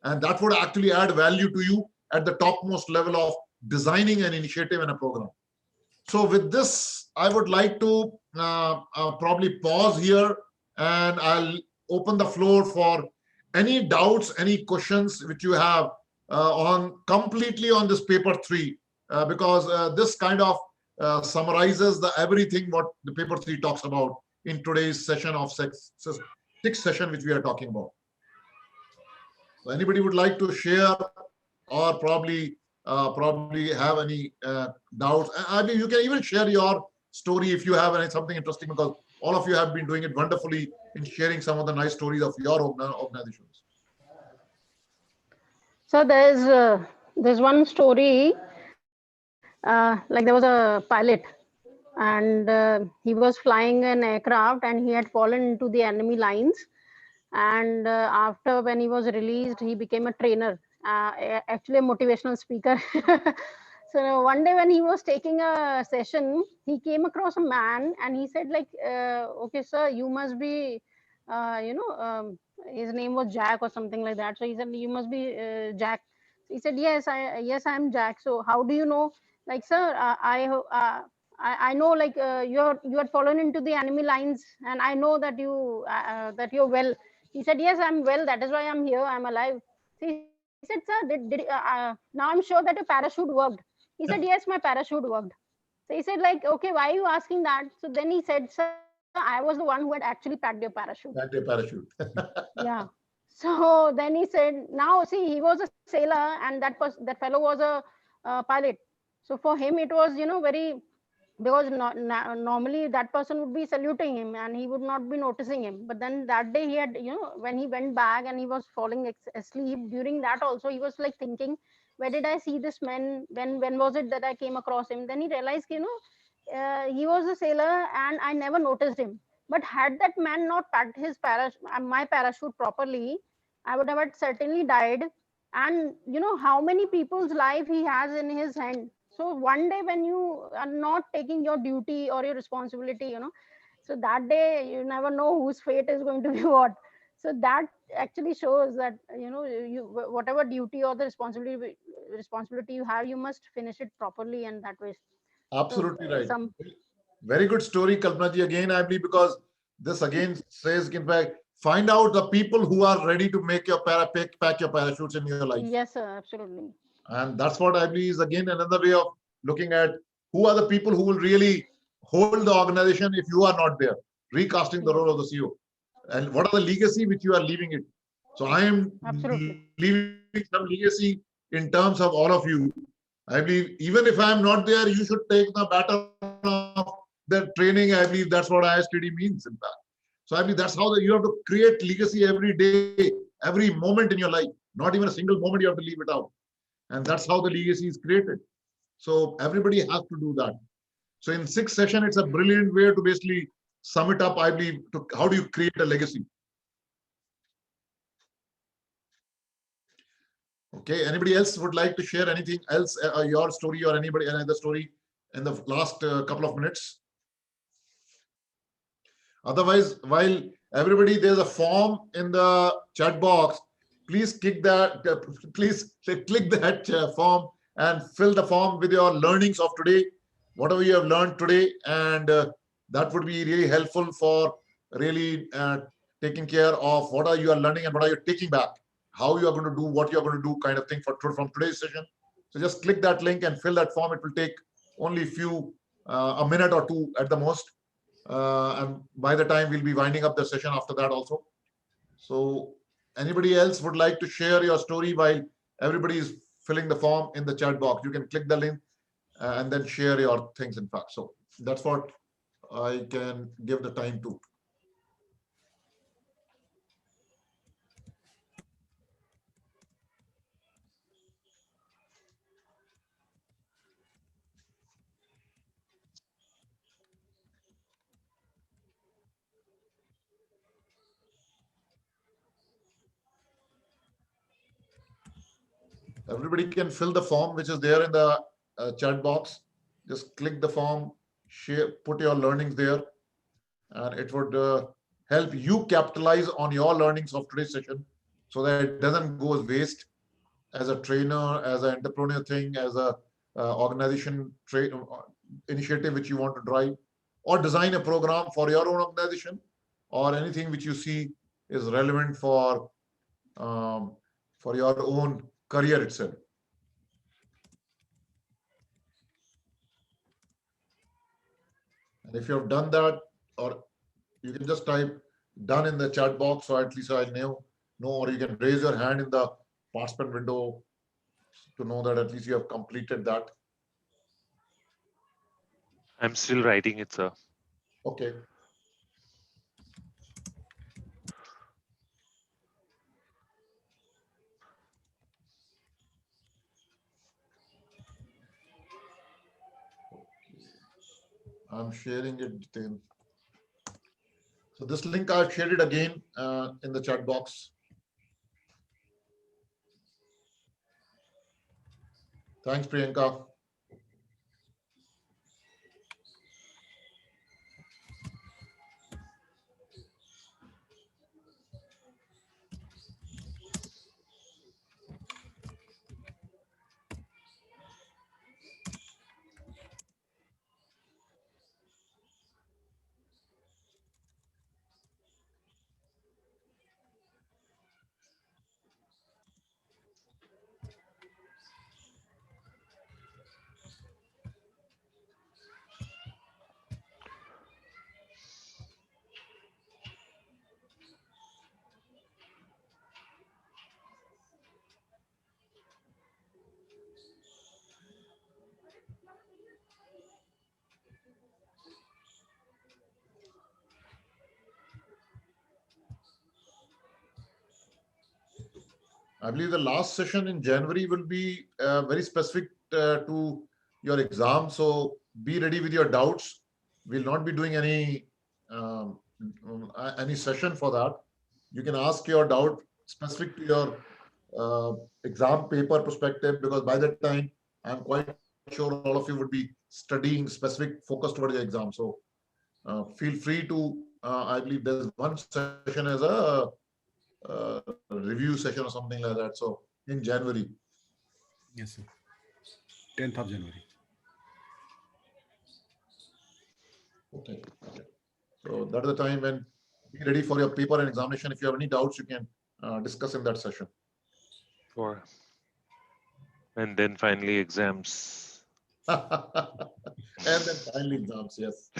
S1: and that would actually add value to you at the topmost level of designing an initiative and a program. So with this, I would like to probably pause here, and I'll open the floor for any doubts, any questions which you have completely on this paper 3, because this kind of summarizes everything what the paper 3 talks about in today's session of 6th session which we are talking about. So anybody would like to share or probably have any doubts? I mean, you can even share your story if you have something interesting, because all of you have been doing it wonderfully in sharing some of the nice stories of your organizations.
S10: So there's one story, like there was a pilot, and he was flying an aircraft and he had fallen into the enemy lines, and after when he was released, he became a trainer, actually a motivational speaker. So one day when he was taking a session, he came across a man and he said like, okay, sir, you must be, his name was Jack or something like that. So he said, you must be Jack. He said, yes, I'm Jack. So how do you know? Like, sir, I know like you are fallen into the enemy lines, and I know that that you're well. He said, yes, I'm well. That is why I'm here. I'm alive. So he said, sir, now I'm sure that your parachute worked. He said, yes, my parachute worked. So he said, like, okay, why are you asking that? So then he said, sir, I was the one who had actually packed your parachute.
S1: Pack your parachute.
S10: Yeah. So then he said, now see, he was a sailor, and that fellow was a pilot. So for him, it was, very, because normally that person would be saluting him and he would not be noticing him. But then that day he had, when he went back and he was falling asleep, during that also he was like thinking, where did I see this man? When was it that I came across him? Then he realized, he was a sailor and I never noticed him. But had that man not packed his my parachute properly, I would have certainly died. And how many people's life he has in his hand. So one day when you are not taking your duty or your responsibility, so that day you never know whose fate is going to be what. So that actually shows that you whatever duty or the responsibility you have, you must finish it properly, and that way. So
S1: Absolutely right.
S10: some
S1: Very good story, Kalpana ji. Again, I believe because this again says, in fact, find out the people who are ready to make your pack your parachutes in your life.
S10: yes, sir, absolutely.
S1: And that's what I believe is again another way of looking at who are the people who will really hold the organization if you are not there, recasting the role of the CEO. And what are the legacy which you are leaving it. So I am
S10: Absolutely.
S1: leaving some legacy in terms of all of you. I believe even if I am not there, you should take the baton of the training. I believe that's what ISTD means, in fact. So I believe that's how you have to create legacy every day, every moment in your life. Not even a single moment you have to leave it out. And that's how the legacy is created. So everybody has to do that. So in 6 session, it's a brilliant way to basically sum it up, I believe, to how do you create a legacy. Okay, anybody else would like to share anything else, your story or anybody another story in the last couple of minutes? Otherwise, while everybody, there's a form in the chat box. Please click that. Please click that form and fill the form with your learnings of today, whatever you have learned today, and that would be really helpful for really taking care of what are you are learning and what are you taking back, how you are going to do what you are going to do, kind of thing from today's session. So just click that link and fill that form. It will take only a minute or two at the most. And by the time we'll be winding up the session after that also. So anybody else would like to share your story while everybody is filling the form in the chat box? You can click the link and then share your things, in fact. So that's what I can give the time to. Everybody can fill the form which is there in the chat box. Just click the form, share, put your learnings there, and it would help you capitalize on your learnings of today's session so that it doesn't go waste as a trainer, as an entrepreneur thing, as a organization initiative which you want to drive, or design a program for your own organization, or anything which you see is relevant for your own career itself. And if you have done that, or you can just type done in the chat box, so at least I know, or you can raise your hand in the participant window to know that at least you have completed that.
S4: I'm still writing it, sir.
S1: Okay. I'm sharing it then. So this link I've shared it again in the chat box. Thanks, Priyanka. I believe the last session in January will be very specific to your exam. So be ready with your doubts. We'll not be doing um, any session for that. You can ask your doubt specific to your exam paper perspective, because by that time I'm quite sure all of you would be studying specific focus towards your exam. So feel free to. I believe there's one session as a review session or something like that. So in January.
S6: Yes, sir. 10th of January.
S1: Okay. So that is the time when be ready for your paper and examination. If you have any doubts, you can discuss in that session.
S4: Sure. And then finally exams.
S1: And then finally exams, yes.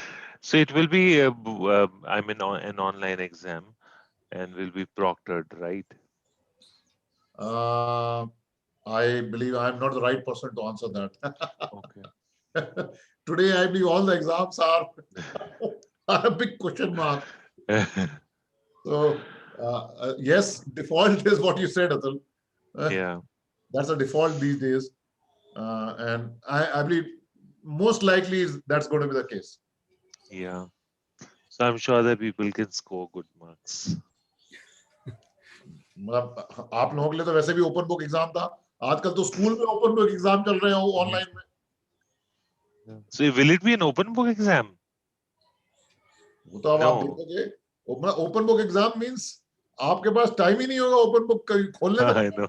S4: So it will be, I mean, an online exam and will be proctored, right?
S1: I believe I'm not the right person to answer that.
S4: Okay.
S1: Today, I believe all the exams are a big question mark. So, yes, default is what you said, Atul.
S4: Yeah.
S1: That's a default these days. And I believe most likely that's going to be the case.
S4: Yeah. So I'm sure that people can score good marks.
S1: मतलब आप लोगों के लिए तो वैसे भी open book exam था आजकल तो स्कूल में ओपन बुक एग्जाम चल रहे हैं ऑनलाइन में
S4: So will it be an open book exam?
S1: वो तो अब आप देखोगे ओपन बुक एग्जाम मींस आपके पास टाइम ही नहीं होगा ओपन बुक खोलने का
S4: I know.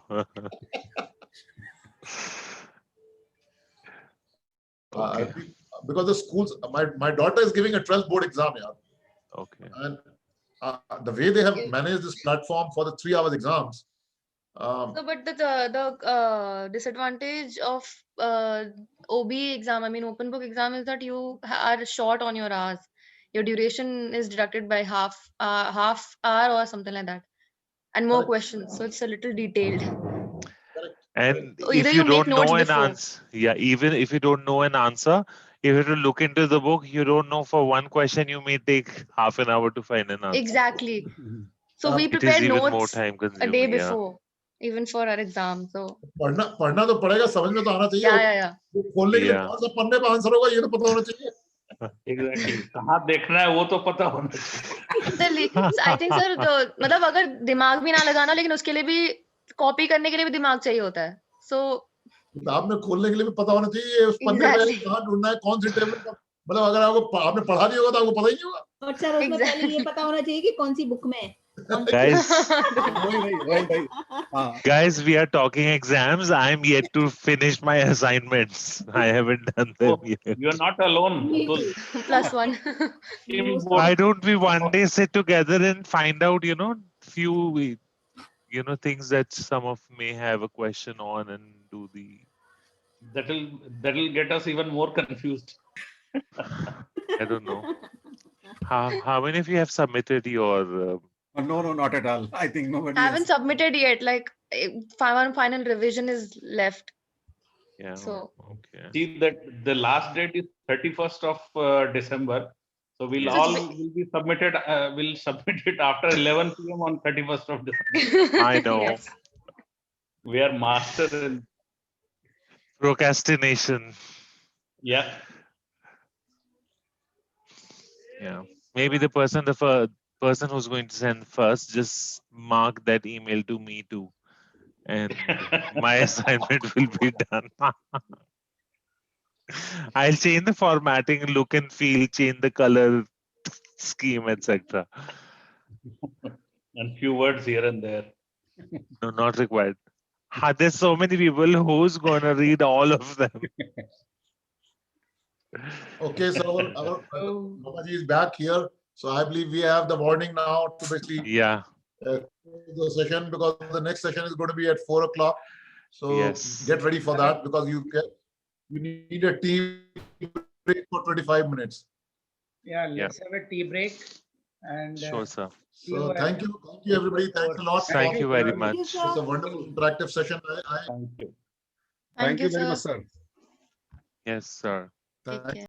S4: Okay.
S1: Because the schools my daughter is giving a 12th board exam yaar.
S4: Okay.
S1: And the way they have managed this platform for the 3 hours exams.
S8: So, but the disadvantage of OB exam, I mean open book exam, is that you are short on your hours. Your duration is deducted by half hour or something like that, and more questions. So it's a little detailed.
S4: And
S8: So
S4: if
S8: either
S4: you
S8: you make
S4: don't know
S8: notes
S4: an
S8: before.
S4: answer, yeah, even if you don't know an answer, if you have to look into the book, you don't know for one question, you may take half an hour to find an answer.
S8: Exactly. So we
S4: It is
S8: prepare
S4: even more
S8: notes
S4: time
S8: a day
S4: consuming. Yeah.
S8: before, even for our exam. So
S1: पढ़ना तो पड़ेगा समझ में तो आना चाहिए
S8: yeah.
S1: खोलने के लिए
S4: Yeah.
S1: कौन सा पन्ने पे आंसर होगा ये तो पता होना चाहिए
S5: एग्जैक्टली कहाँ देखना है वो तो पता होना चाहिए
S8: I think sir, मतलब अगर दिमाग भी ना लगाना, लेकिन उसके लिए भी कॉपी करने के लिए भी दिमाग चाहिए होता है. So
S1: किताब में खोलने के लिए भी पता होना चाहिए उस पन्ने पे कहाँ ढूंढना है कौन सी टेबल का मतलब अगर आपने पढ़ा नहीं होगा तो आपको पता ही नहीं होगा
S3: और सर उसमें पहले ये पता होना चाहिए कि कौन सी बुक में है
S4: Guys, we are talking exams. I'm yet to finish my assignments. I haven't done them yet.
S5: You are not alone.
S8: +1.
S4: Why don't we one day sit together and find out, few, things that some of may have a question on and do the.
S5: That'll get us even more confused.
S4: I don't know. How many of you have submitted your?
S6: No, not at all. I think nobody.
S8: Haven't submitted yet. Like final revision is left.
S4: Yeah.
S8: So
S4: okay.
S5: See that the last date is 31st of December. So we'll all will be submitted. We'll submit it after 11 p.m. on 31st of December.
S4: I know.
S8: Yes.
S5: We are master in
S4: Procrastination.
S5: Yeah.
S4: Yeah. Maybe the person who's going to send first, just mark that email to me too, and my assignment will be done. I'll change the formatting, look and feel, change the color scheme, etc.
S5: And few words here and there.
S4: No, not required. There's so many people. Who's gonna read all of them?
S1: Okay, so our Babaji is back here. So I believe we have the warning now to basically the session, because the next session is going to be at 4 o'clock. So get ready for that, because you need a tea break for 25 minutes.
S2: Yeah, let's have a tea break. And
S4: sure, sir.
S1: So thank you everybody. Thanks a lot.
S4: Thank you very much.
S1: It's a wonderful interactive session.
S5: Thank you.
S6: Thank you very much, sir.
S4: Yes, sir.
S8: Take care.